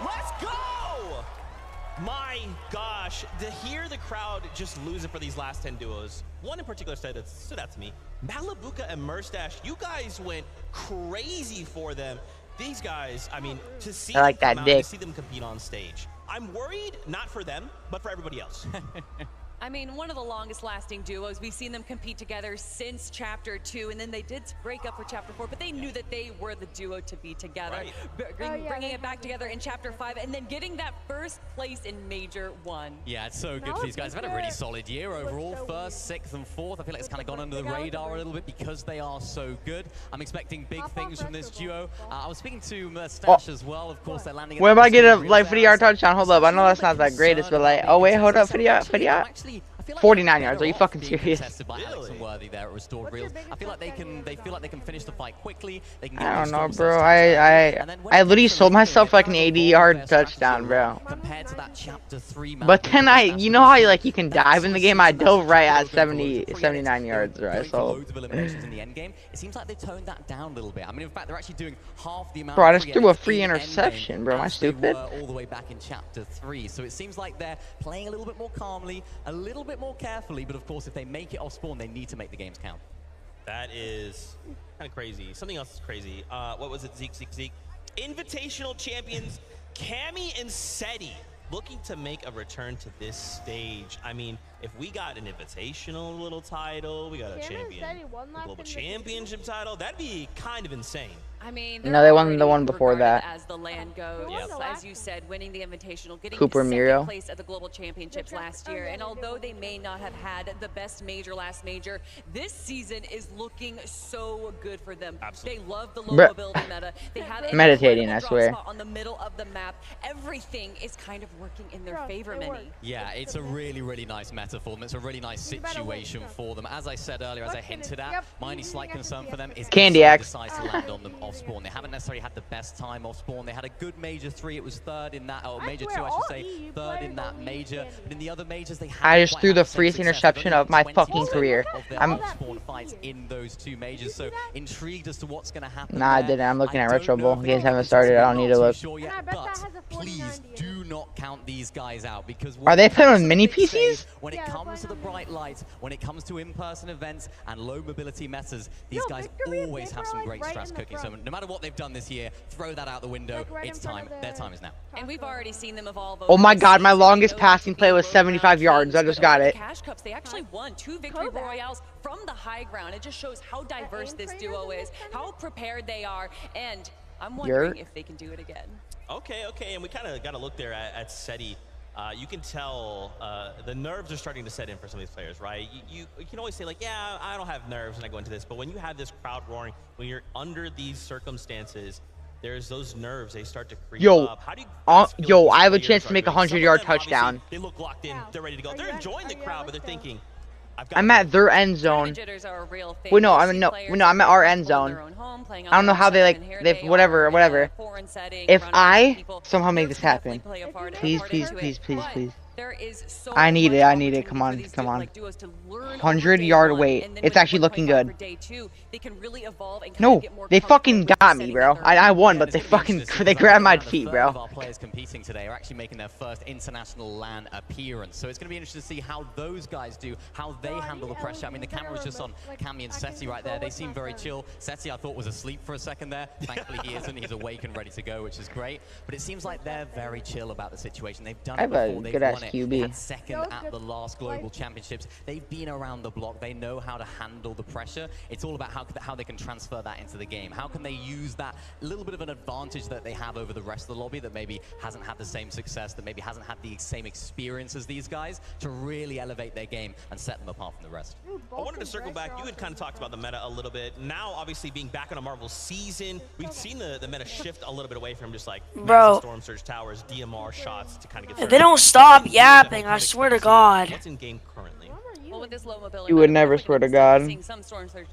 Let's go! My gosh, to hear the crowd just lose it for these last 10 duos. One in particular stood out to me. Malabuka and Murstache, you guys went crazy for them. These guys, I mean, to see
I like
them
that
come out,
dick.
to see them compete on stage. I'm worried, not for them, but for everybody else.
I mean, one of the longest lasting duos. We've seen them compete together since Chapter 2, and then they did break up for Chapter 4, but they knew that they were the duo to be together.
Right.
Bringing it back together in Chapter 5, and then getting that first place in Major 1.
Yeah, it's so good for these guys. They've had a really solid year overall. First, 6th, and 4th. I feel like it's kind of gone under the radar a little bit because they are so good. I'm expecting big things from this duo. I was speaking to Murstache as well. Of course, they're landing.
what if I get a like 50-yard touchdown? Hold up, I know that's not that greatest, but like, oh wait, hold up, 50-yard. 49 yards. Are you fucking serious?
By Alex and Worthy there at Restored Reels. I feel like they feel like they can finish the fight quickly. They can get
I don't know,
those
bro.
storm
I literally sold myself like an 80-yard touchdown, bro.
compared to that Chapter 3 map.
But then you know how you can dive in the game? I dove right at 79 yards, right? So,
Loads of eliminations in the end game. It seems like they toned that down a little bit. I mean, in fact, they're actually doing half the amount.
Bro, I
of
just
free
threw a
hits
free
in
interception,
endgame
bro. Am I
as they
stupid?
were all the way back in Chapter 3. So it seems like they're playing a little bit more calmly, a little bit more carefully. But of course, if they make it off spawn, they need to make the games count.
That is kind of crazy. Something else is crazy. What was it? Zeke. Invitational champions Cammy and Seti looking to make a return to this stage. I mean, if we got an invitational little title, we got a
Cammy and
champion,
Seti won last
global
invitational.
championship title, that'd be kind of insane.
I mean,
No, they won
already
the one before
regarded
that.
As the land goes,
They won the
as
last
you
one.
said, winning the Invitational, getting
Cooper
second
Muriel.
place at the Global Championships last year.
yeah,
And
they did
although
win
they
the
may not have had the best major last major, this season is looking so good for them.
Absolutely.
They love the low
Bruh.
mobility meta. They have an
Meditating,
incredible
I
drop
swear.
spot on the middle of the map. Everything is kind of working in their
Bro,
favor,
they work.
Mini.
Yeah, it's a really, really nice meta for them. It's a really nice
You better win,
situation
yeah.
for them. As I said earlier, as I
What's in it?
hinted at,
Yep,
my only
you
slight
think I
concern
can
for
see
them
it?
is
Candy
if someone
Axe.
decides to land on them off spawn. They haven't necessarily had the best time off spawn. They had a good Major 3. It was third in that, or
I
Major
swear,
2, I
all
should say.
EU
Third in
players
that
only
major.
Candy
But in the other majors, they
I just
haven't
threw
quite
the
had the same
freest
success.
interception
They've
of my
only
fucking
20%
career.
of their
I'm-
off spawn fights in those two majors. So intrigued as to what's going to happen.
Nah, I
there.
didn't. I'm looking
I
at
don't
Retro
know
Bowl.
if they
Games
can
haven't
successful.
started. I don't
I'm
need
not
to
too
look.
sure yet,
And I bet
but
that has a 49
please
DM.
do not count these guys out because
Are they playing
when
with
it
mini
comes to big
PCs?
stage, when it
Yeah,
comes to the
playing on
bright lights, when it comes to in-person events and low mobility metas, these
Yo,
guys
Victory and
always
Big
have
are,
some
like,
great
right
strats
in the
cooking. So
front.
no matter what they've done this year, throw that out the window.
Like, right in
It's
front
time.
of
Their
the-
time is now.
And we've already seen them evolve.
Oh my
over the
God, my
season.
longest
We know
passing play was
low
75
ground
yards. I
teams,
just
but
got
over
it.
the Cash Cups, they actually won 2 victory
Kovac.
royales from the high ground. It just shows how diverse
aim
this
trainers
duo
in
is,
this
how prepared they are, and I'm
You're-
wondering if they can do it again.
Okay, and we kind of got to look there at Seti. You can tell the nerves are starting to set in for some of these players, right? You can always say, like, yeah, I don't have nerves when I go into this, but when you have this crowd roaring, when you're under these circumstances, there's those nerves, they start to creep
Yo,
up. How do you guys feel
yo,
these
I have a
players
chance to
are
make a
doing? Some of
100-yard
them, obviously,
touchdown.
They look locked in,
Yeah.
they're ready to go.
Are
They're
you
enjoying the
ready?
crowd, but they're
Let's go.
thinking, I've got
I'm at their end zone.
Jitters are a real thing.
Wait, no,
You
I'm
see
no,
players
no, I'm at our end
own
zone.
their own home, playing on
I don't know
their
how
own
they
turf,
like,
and here
they
they
whatever,
are in
whatever.
a foreign setting,
If
around
I
people.
somehow make
Nerves
this
can definitely
happen,
play a part
please,
into
please,
it,
please, please,
but
please.
there is so
I need
much
it. I need it.
opportunity
Come
for
on.
these
Come on.
like duos to learn
100-yard
over day
wait.
one, and then
It's
when
actually
we're
looking
playing
good.
for day 2, they can really evolve and
No,
get more
they
comfortable
fucking
with
got me,
setting
bro.
that
I won,
Yeah,
but
and
they
it's gonna be
fucking
interesting
they
because
grabbed my
around a
feet,
third
bro.
of our players competing today are actually making their first international LAN appearance. So it's going to be interesting to see how those guys do, how they handle the pressure. I mean, the camera was just on Cammy and Seti right there. They seem very chill. Seti, I thought, was asleep for a second there. Thankfully, he isn't. He's awake and ready to go, which is great. But it seems like they're very chill about the situation. They've done
I
it
have a
before. They've
good-ass
won it.
QB.
They had second at the last Global Championships. They've been around the block. They know how to handle the pressure. It's all about how they can transfer that into the game. How can they use that little bit of an advantage that they have over the rest of the lobby that maybe hasn't had the same success, that maybe hasn't had the same experience as these guys, to really elevate their game and set them apart from the rest.
I wanted to circle back. You had kind of talked about the meta a little bit. Now, obviously, being back on a Marvel season, we've seen the meta shift a little bit away from just like
Bro.
Storm Surge Towers, DMR shots to kind of get.
If they don't stop yapping, I swear to God.
What's in game currently?
Well, with this low mobility,
You would
we're
never
definitely
swear to
gonna be
God.
seeing some Storm Surge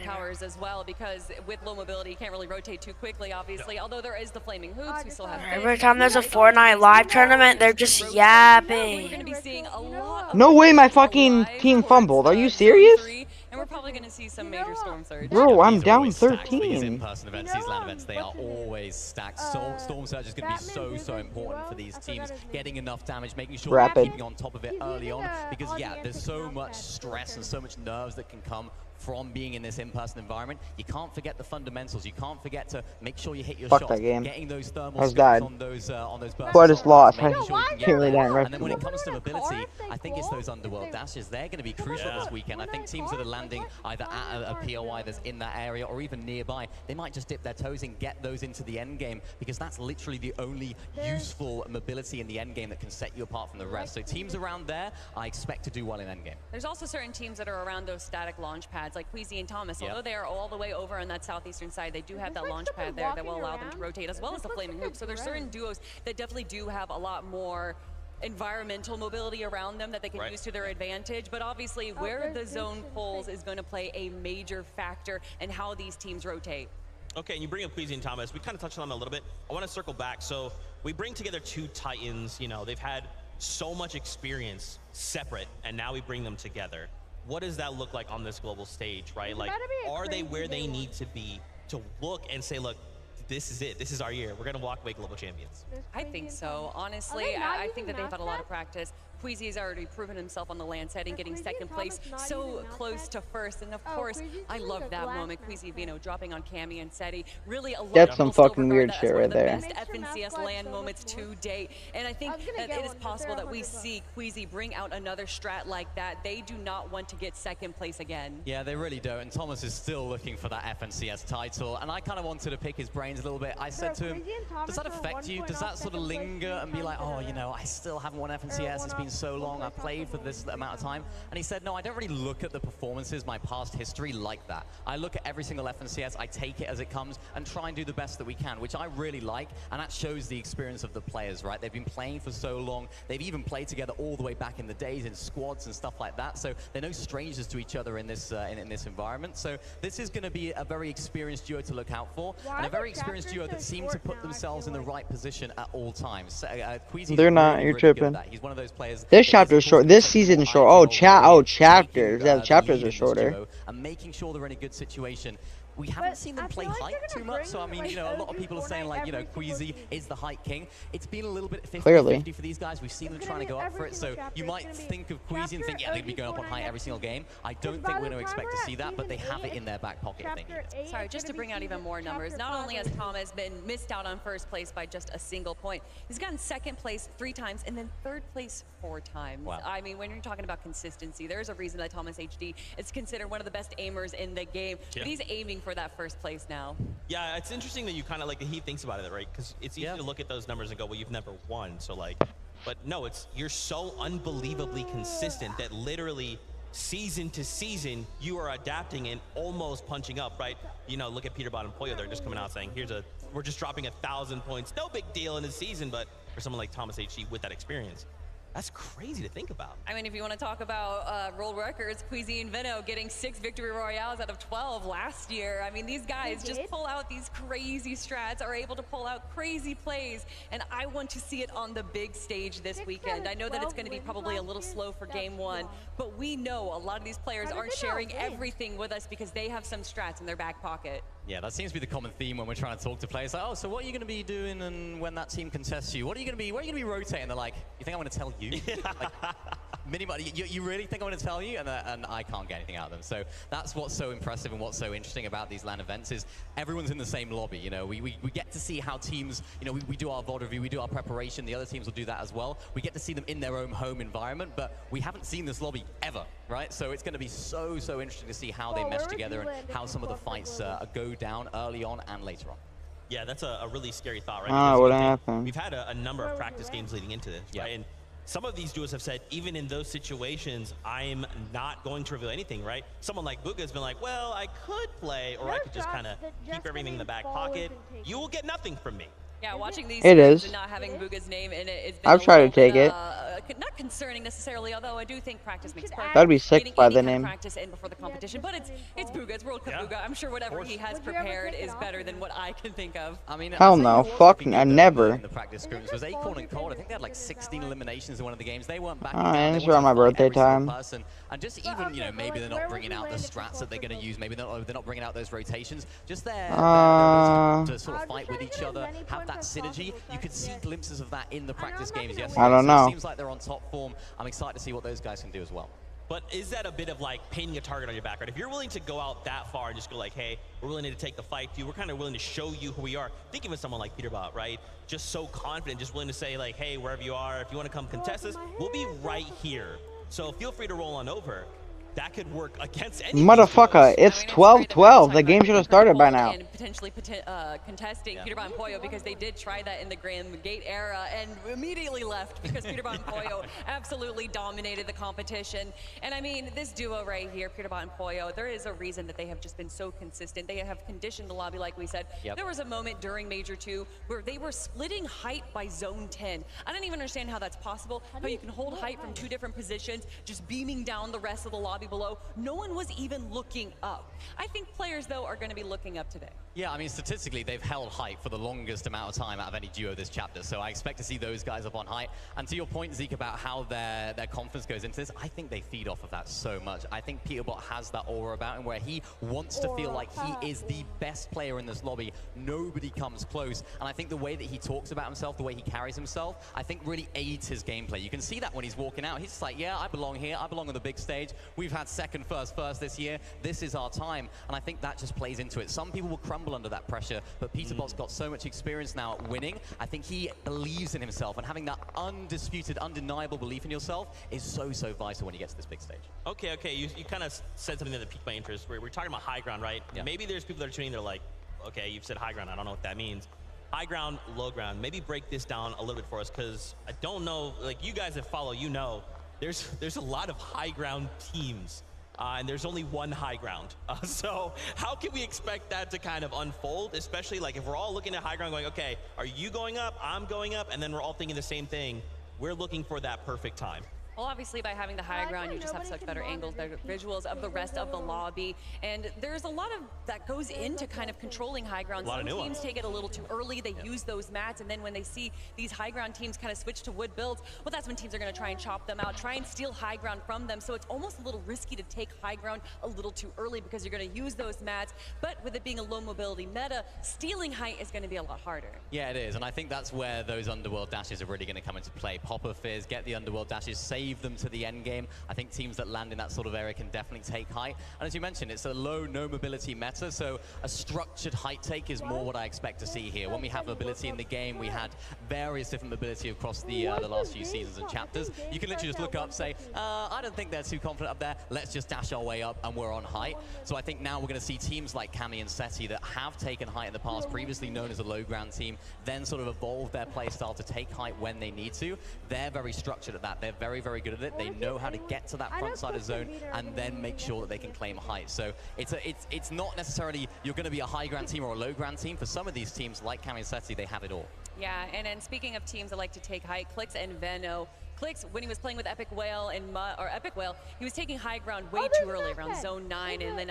powers as well, because with low mobility, you can't really rotate too quickly, obviously. Although there is the flaming hoops, we still have.
Every time there's a Fortnite live tournament, they're just
We're
yapping.
going to be seeing a lot of
No way my
alive
fucking team
towards,
fumbled. Are you
Zone
serious?
3, and we're probably going to see some major Storm Surge.
Bro, I'm
These are
down
always stacked, These
13.
in-person events, these LAN events, they are always stacked. Storm Surge is going to be so important for these teams. Getting enough damage, making sure they're
Rapid.
keeping on top of it early on. Because, yeah, there's so much stress and so much nerves that can come from being in this in-person environment. You can't forget the fundamentals. You can't forget to make sure you hit your
Fuck
shots.
that game.
Getting those thermal
I was
scopes
died.
on those bursts.
But I just lost.
making
I
sure you can get
can't really
there.
die
And then when it comes to mobility, I think it's those
They
underworld dashes. They're going to be crucial
Yeah.
this weekend. I think teams that are landing either at a POI that's in that area or even nearby, they might just dip their toes and get those into the end game, because that's literally the only useful mobility in the end game that can set you apart from the rest. So teams around there, I expect to do well in end game.
There's also certain teams that are around those static launch pads, like Queasy and Thomas.
Yep.
Although they are all the way over on that southeastern side, they do have that launch pad there that will allow them to rotate, as well as the flaming hoop. So there's certain duos that definitely do have a lot more environmental mobility around them that they can use to their advantage. But obviously, where the zone pulls is going to play a major factor in how these teams rotate.
Okay, and you bring up Queasy and Thomas. We kind of touched on them a little bit. I want to circle back. So we bring together two Titans. You know, they've had so much experience separate, and now we bring them together. What does that look like on this global stage, right? Like, are they where they need to be to look and say, look, this is it. This is our year. We're going to walk away global champions.
I think so. Honestly, I think that they've had a lot of practice. Queasy has already proven himself on the land setting, getting second place so close to first. And of course, I love that moment. Queasy, dropping on Cammy and Seti. Really a lot
That's
of
some
people still
fucking
regard
weird
that as
shit
one of
right
the
there.
best FNCS land moments to date. And I think that it is possible that we see Queasy bring out another strat like that. They do not want to get second place again.
Yeah, they really don't. And Thomas is still looking for that FNCS title. And I kind of wanted to pick his brains a little bit. I said to him, does that affect you? Does that sort of linger and be like, oh, I still haven't won FNCS. It's been so long. I've played for this amount of time. And he said, no, I don't really look at the performances, my past history, like that. I look at every single FNCS, I take it as it comes and try and do the best that we can, which I really like. And that shows the experience of the players, right? They've been playing for so long. They've even played together all the way back in the days in squads and stuff like that. So they're no strangers to each other in this in this environment. So this is going to be a very experienced duo to look out for, and a very experienced duo that seem to put themselves in the right position at all times.
They're not. You're tripping.
He's one of those players.
This chapter is short. This season is short. Chapters. Yeah, chapters are shorter.
And making sure they're in a good situation. We haven't seen them play height too much, so I mean, a lot of people are saying like, Queasy is the height king. It's been a little bit 50-50 for these guys. We've seen them trying to go up for it, so you might think of Queasy and think, yeah, they're going to be going up on height every single game. I don't think we're going to expect to see that, but they have it in their back pocket if they need it.
Sorry, just to bring out even more numbers, not only has Thomas been missed out on first place by just a single point, he's gotten second place 3 times and then third place 4 times.
Wow.
I mean, when you're talking about consistency, there's a reason that Thomas HD is considered one of the best aimers in the game, but he's aiming for that first place now.
Yeah, it's interesting that you kind of like that he thinks about it, right? Because it's easy to look at those numbers and go, well, you've never won, so like, but no, you're so unbelievably consistent that literally season to season you are adapting and almost punching up, right? Look at Peterbot and Pollo, they're just coming out saying, we're just dropping 1,000 points, no big deal in a season, but for someone like Thomas HG with that experience, That's crazy to think about.
I mean, if you want to talk about world records, Queasy and Veno getting 6 victory royales out of 12 last year. I mean, these guys just pull out these crazy strats, are able to pull out crazy plays, and I want to see it on the big stage this weekend. I know that it's going to be probably a little slow for game 1, but we know a lot of these players aren't sharing everything with us because they have some strats in their back pocket.
Yeah, that seems to be the common theme when we're trying to talk to players. Like, oh, so what are you going to be doing and when that team contests you? What are you going to be? Where are you going to be rotating? They're like, you think I'm going to tell you? Like, you really think I'm going to tell you? And I can't get anything out of them. So that's what's so impressive and what's so interesting about these LAN events is everyone's in the same lobby. You know, we get to see how teams, you know, we do our VOD review, we do our preparation. The other teams will do that as well. We get to see them in their own home environment, but we haven't seen this lobby ever, right? So it's going to be so interesting to see how they mesh together and how some of the fights go down early on and later on.
Yeah, that's a really scary thought, right?
What happened?
We've had a number of practice games leading into this, right? And some of these duos have said, even in those situations, I'm not going to reveal anything, right? Someone like Bugha's been like, well, I could play, or I could just kind of keep everything in the back pocket. You will get nothing from me.
Yeah, watching these
It is.
and not having Bugha's name in it is
I've tried to take it.
Not concerning necessarily, although I do think practice makes perfect.
That'd be sick
Getting
by
any
the
kind of
name.
practice in before the competition, but it's Bugha, it's World Cup Bugha. I'm sure whatever he has prepared is better than what I can think of.
I mean,
hell no, fuck, I never.
In the practice scrims was Acorn and Cold. I think they had like 16 eliminations in one of the games. They weren't back.
It's around my birthday time.
And just even, you know, maybe they're not bringing out the strats that they're going to use. Maybe they're not bringing out those rotations. Just their ability to sort of fight with each other, have that synergy. You could see glimpses of that in the practice games yesterday.
I don't know.
So it seems like they're on top form. I'm excited to see what those guys can do as well.
But is that a bit of like painting a target on your back, right? If you're willing to go out that far and just go like, hey, we're willing to take the fight to you, we're kind of willing to show you who we are. Think of someone like Peterbot, right? Just so confident, just willing to say like, hey, wherever you are, if you want to come contest us, we'll be right here. So feel free to roll on over. That could work against any
Motherfucker, it's 12-12. The game should have started by now.
And potentially contesting Peterbot and Poyo because they did try that in the Grand Gate era and immediately left because Peterbot and Poyo absolutely dominated the competition. And I mean, this duo right here, Peterbot and Poyo, there is a reason that they have just been so consistent. They have conditioned the lobby, like we said. There was a moment during Major 2 where they were splitting height by zone 10. I don't even understand how that's possible, how you can hold height from 2 different positions, just beaming down the rest of the lobby below. No one was even looking up. I think players, though, are going to be looking up today.
Yeah, I mean, statistically, they've held height for the longest amount of time out of any duo this chapter, so I expect to see those guys up on height. And to your point, Zeke, about how their confidence goes into this, I think they feed off of that so much. I think Peterbot has that aura about him where he wants to feel like he is the best player in this lobby. Nobody comes close. And I think the way that he talks about himself, the way he carries himself, I think really aids his gameplay. You can see that when he's walking out. He's just like, yeah, I belong here. I belong on the big stage. We've had second, first this year. This is our time. And I think that just plays into it. Some people will crumble under that pressure, but Peterbot's got so much experience now at winning. I think he believes in himself, and having that undisputed, undeniable belief in yourself is so vital when you get to this big stage.
Okay, you kind of said something that piqued my interest. We're talking about high ground, right? Yeah. Maybe there's people that are tuning in, they're like, okay, you've said high ground, I don't know what that means. High ground, low ground. Maybe break this down a little bit for us, because I don't know, like you guys that follow, you know, there's a lot of high ground teams. And there's only one high ground. So how can we expect that to kind of unfold, especially like if we're all looking at high ground going, okay, are you going up, I'm going up, and then we're all thinking the same thing. We're looking for that perfect time.
Well, obviously, by having the high ground, you just have such better angles, better visuals of the rest of the lobby. And there's a lot of that goes into kind of controlling high ground. Some teams take it a little too early. They use those mats. And then when they see these high ground teams kind of switch to wood builds, well, that's when teams are going to try and chop them out, try and steal high ground from them. So it's almost a little risky to take high ground a little too early because you're going to use those mats. But with it being a low mobility meta, stealing height is going to be a lot harder.
Yeah, it is. And I think that's where those underworld dashes are really going to come into play. Pop of Fizz, get the underworld dashes, save them to the end game. I think teams that land in that sort of area can definitely take height. And as you mentioned, it's a low, no mobility meta, so a structured height take is more what I expect to see here. When we have mobility in the game, we had various different mobility across the last few seasons and chapters. You can literally just look up, say, I don't think they're too confident up there. Let's just dash our way up and we're on height. So I think now we're going to see teams like Cammy and Seti that have taken height in the past, previously known as a low ground team, then sort of evolve their play style to take height when they need to. They're very structured at that. They're very good at it. They know how to get to that front side of zone and then make sure that they can claim height. So it's not necessarily you're going to be a high ground team or a low ground team. For some of these teams like Cammy and Seti, they have it all.
Yeah, and then speaking of teams that like to take height, Clix and Veno. Clix, when he was playing with Epic Whale and Epic Whale, he was taking high ground way too early, around zone 9, and then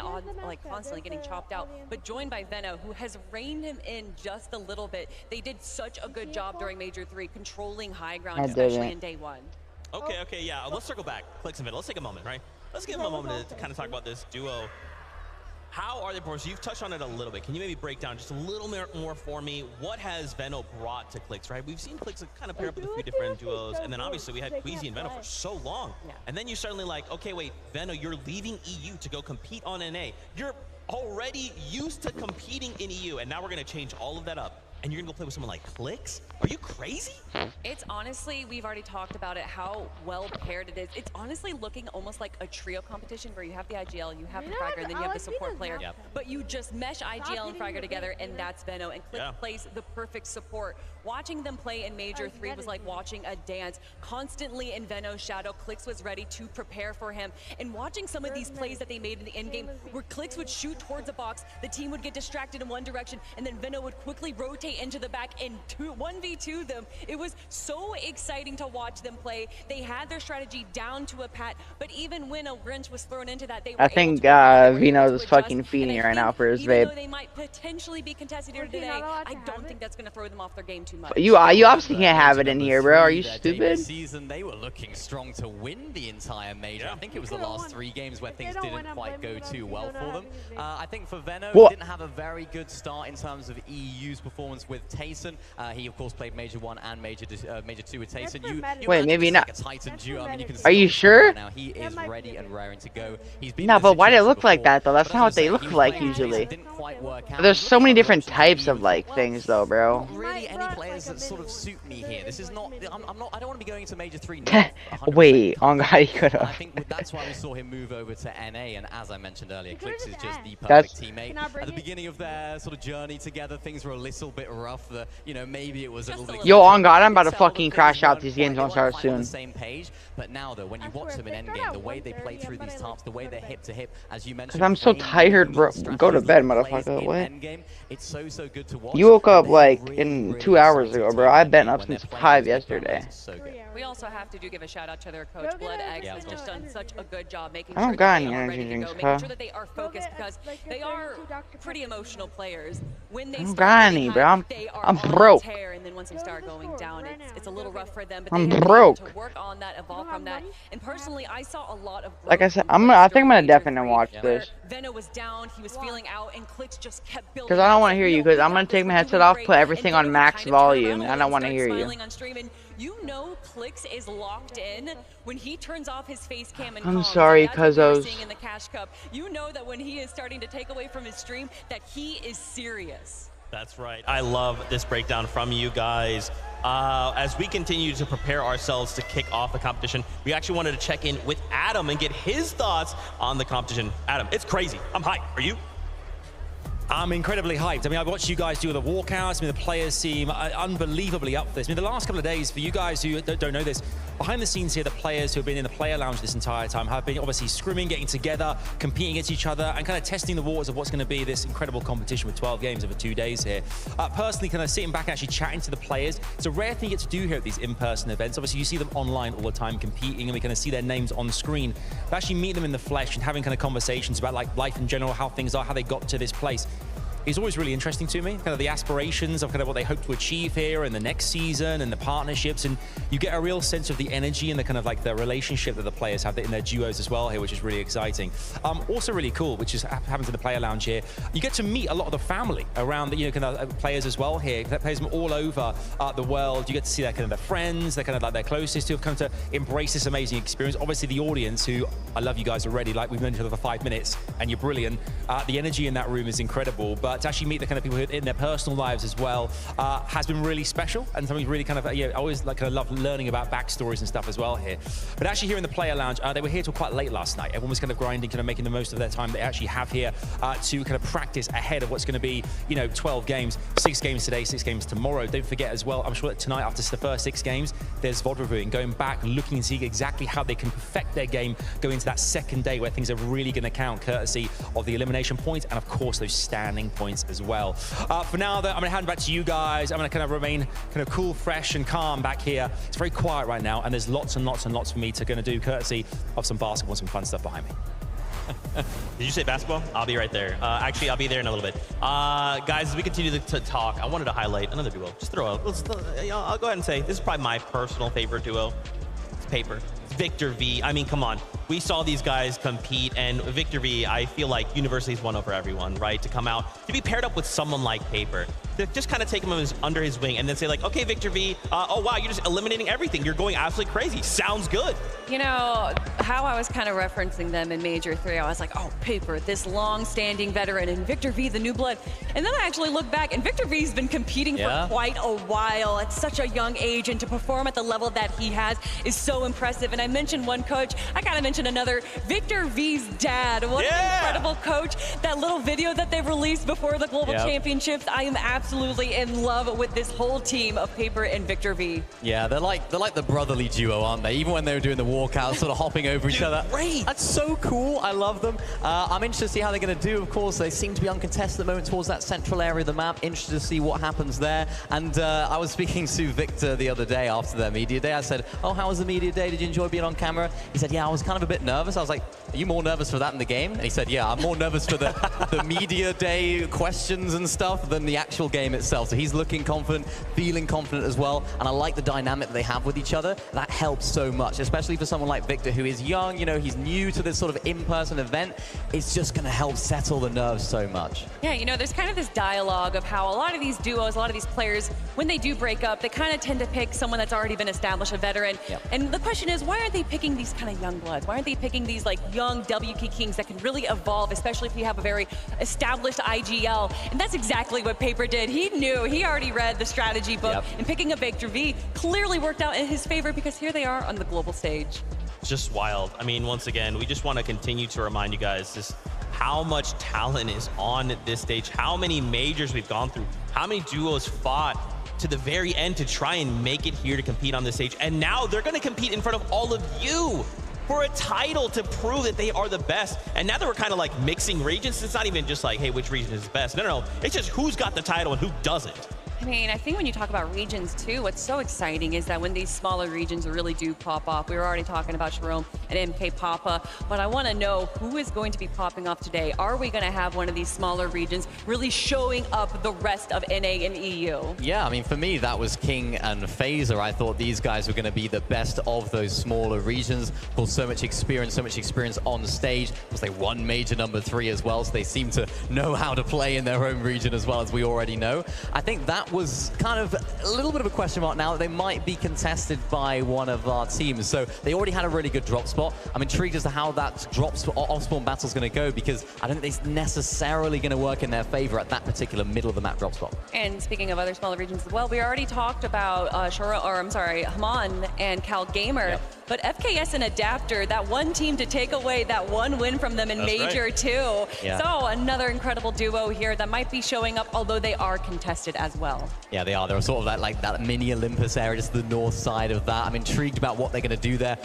constantly getting chopped out. But joined by Veno, who has reined him in just a little bit. They did such a good job during Major 3, controlling high ground, especially in day 1.
Okay, yeah. Let's circle back. Clix and Veno. Let's take a moment, right? Let's give them a moment to kind of talk about this duo. How are they performing? You've touched on it a little bit. Can you maybe break down just a little more for me? What has Veno brought to Clix, right? We've seen Clix kind of pair up with a few different duos, and then obviously we had Queasy and Veno for so long. And then you're suddenly like, okay, wait, Veno, you're leaving EU to go compete on NA. You're already used to competing in EU, and now we're going to change all of that up. And you're going to go play with someone like Clix? Are you crazy?
It's honestly, we've already talked about it, how well paired it is. It's honestly looking almost like a trio competition where you have the IGL, you have the Fragger, and then you have the support player. But you just mesh IGL and Fragger together, and that's Veno. And Clix plays the perfect support. Watching them play in Major 3 was like watching a dance. Constantly in Veno's shadow, Clix was ready to prepare for him. And watching some of these plays that they made in the end game, where Clix would shoot towards a box, the team would get distracted in one direction, and then Veno would quickly rotate into the back and 1v2 them. It was so exciting to watch them play. They had their strategy down to a pat, but even when a wrench was thrown into that, they were
I think Veno's fucking feeding right now for his babe.
Though they might potentially be contested here today, I don't think that's going to throw them off their game too much.
You obviously can't have it in here, bro. Are you stupid?
Season, they were looking strong to win the entire major. I think it was the last 3 games where things didn't quite go too well for them. I think for Veno, he didn't have a very good start in terms of EU's performance with Tayson. He of course played Major 1 and Major 2 with Tayson.
Wait, maybe not.
Like a Titan duo. I mean, you can
Are you sure?
Right now. He is ready and raring to go. He's been
No, but why do it look like that though? That's not what they look like usually. There's so many different types of like things though, bro.
Really, any players that sort of suit me here. This is not. I don't want to be going into Major 3.
Wait, on God, he could have.
I think that's why we saw him move over to NA. And as I mentioned earlier, Clix is just the perfect teammate. At the beginning of their sort of journey together, things were a little bit rough. You know, maybe it was a little bit.
Yo, on God, I'm about to fucking crash out. These games won't start soon.
On the same page, but now though, when you watch them in endgame, the way they play through these tarps, the way they're hip to hip, as you mentioned.
Cause I'm so tired, bro. Go to bed, motherfucker. What?
It's so good to watch.
You woke up like in 2 hours ago, bro. I've been up since 5 yesterday.
We also have to give a shout out to their coach. Blood X has just done such a good job making
I
sure
don't got
that
any
they are
energy
ready to
drinks,
go, making
huh?
sure that they are focused because they are pretty emotional players. When they
I don't
start
got
getting
any,
high,
bro.
they are
I'm
on
broke.
a tear, and then once they start going down, it's a little rough for them. But
I'm
they have
broke.
to work on that, evolve from that. And personally, I saw a lot of
Like I said, I think I'm gonna definitely watch this.
Veno was down, he was feeling out, and Clix just kept building.
Cause I don't want to hear you. Cause I'm gonna take my headset off, put everything on max volume. I don't want to hear you.
You know Clix is locked in when he turns off his face cam and
I'm
comms,
sorry,
and that's what we're
Cuzzos.
seeing in the Cash Cup. You know that when he is starting to take away from his stream, that he is serious.
That's right. I love this breakdown from you guys. As we continue to prepare ourselves to kick off the competition, we actually wanted to check in with Adam and get his thoughts on the competition. Adam, it's crazy. I'm hyped. Are you?
I'm incredibly hyped. I mean, I watched you guys do the walkouts. I mean, the players seem unbelievably up for this. I mean, the last couple of days, for you guys who don't know this, behind the scenes here, the players who have been in the player lounge this entire time have been obviously scrimming, getting together, competing against each other, and kind of testing the waters of what's going to be this incredible competition with 12 games over 2 days here. Personally, kind of sitting back and actually chatting to the players. It's a rare thing you get to do here at these in-person events. Obviously, you see them online all the time competing, and we kind of see their names on screen. But actually meet them in the flesh and having kind of conversations about like life in general, how things are, how they got to this place. It's always really interesting to me, kind of the aspirations of kind of what they hope to achieve here in the next season and the partnerships, and you get a real sense of the energy and the kind of like the relationship that the players have in their duos as well here, which is really exciting. Also really cool, which is happens in the player lounge here. You get to meet a lot of the family around the kind of players as well here. Players from all over the world. You get to see their kind of their friends, their kind of like their closest who have come to embrace this amazing experience. Obviously the audience, who I love you guys already, like we've known each other for 5 minutes, and you're brilliant. The energy in that room is incredible, but to actually meet the kind of people who in their personal lives as well has been really special, and something really kind of I always like kind of love learning about backstories and stuff as well here. But actually here in the player lounge, they were here till quite late last night. Everyone was kind of grinding, kind of making the most of their time they actually have here to kind of practice ahead of what's going to be 12 games, 6 games today, 6 games tomorrow. Don't forget as well, I'm sure that tonight after the first 6 games, there's VOD reviewing, going back, looking to see exactly how they can perfect their game, going into that second day where things are really going to count, courtesy of the elimination points and of course those standing points points as well. For now, though, I'm going to hand back to you guys. I'm going to kind of remain kind of cool, fresh, and calm back here. It's very quiet right now, and there's lots and lots and lots for me to do, courtesy of some basketball and some fun stuff behind me.
Did you say basketball? I'll be right there. Actually, I'll be there in a little bit. Guys, as we continue to talk, I wanted to highlight another duo. Just throw out. I'll go ahead and say this is probably my personal favorite duo. It's Paper. Victor V. I mean, come on. We saw these guys compete, and Victor V, I feel like University's won over everyone, right? To come out, to be paired up with someone like Paper, to just kind of take him under his wing and then say like, okay, Victor V, oh wow, you're just eliminating everything. You're going absolutely crazy. Sounds good.
You know, how I was kind of referencing them in Major 3, I was like, oh, Paper, this long-standing veteran, and Victor V, the new blood. And then I actually look back, and Victor V's been competing for quite a while at such a young age, and to perform at the level that he has is so impressive. And I mentioned one coach, I gotta mention another, Victor V's dad. What an incredible coach. That little video that they released before the Global Championships, I am absolutely in love with this whole team of Paper and Victor V.
Yeah, they're like the brotherly duo, aren't they? Even when they were doing the walkout, sort of hopping over each other.
Great.
That's so cool. I love them. I'm interested to see how they're going to do. Of course, they seem to be uncontested at the moment towards that central area of the map. Interested to see what happens there. And I was speaking to Victor the other day after their media day. I said, oh, how was the media day? Did you enjoy being on camera? He said, yeah, I was kind of a bit nervous. I was like, are you more nervous for that in the game? And he said, yeah, I'm more nervous for the media day questions and stuff than the actual game itself. So he's looking confident, feeling confident as well. And I like the dynamic that they have with each other. That helps so much, especially for someone like Victor, who is young, you know, he's new to this sort of in-person event. It's just going to help settle the nerves so much.
Yeah, you know, there's kind of this dialogue of how a lot of these duos, a lot of these players, when they do break up, they kind of tend to pick someone that's already been established, a veteran. And the question is, why aren't they picking these kind of young bloods? Why aren't they picking these like young WK Kings that can really evolve, especially if you have a very established IGL? And that's exactly what Paper did. He knew, he already read the strategy book, and picking a Victor V clearly worked out in his favor because here they are on the global stage.
It's just wild. I mean, once again, we just want to continue to remind you guys just how much talent is on this stage, how many majors we've gone through, how many duos fought to the very end to try and make it here to compete on this stage. And now they're going to compete in front of all of you for a title to prove that they are the best. And now that we're kind of like mixing regions, it's not even just like, hey, which region is the best? No, it's just who's got the title and who doesn't.
I mean, I think when you talk about regions too, what's so exciting is that when these smaller regions really do pop off, we were already talking about Jerome and MK Papa, but I want to know who is going to be popping off today. Are we going to have one of these smaller regions really showing up the rest of NA and EU?
Yeah, I mean, for me, that was King and Phaser. I thought these guys were going to be the best of those smaller regions. Of course, so much experience on stage. Of course, they won Major number 3 as well, so they seem to know how to play in their own region as well, as we already know. I think that was kind of a little bit of a question mark now that they might be contested by one of our teams. So they already had a really good drop spot. I'm intrigued as to how that off-spawn battle is going to go, because I don't think it's necessarily going to work in their favor at that particular middle of the map drop spot.
And speaking of other smaller regions as well, we already talked about Haman and Cal Gamer. But FKS and Adapter, that one team to take away that one win from them in Major 2. So another incredible duo here that might be showing up, although they are contested as well.
Yeah, they are. They're sort of like that mini Olympus area, just the north side of that. I'm intrigued about what they're going to do there.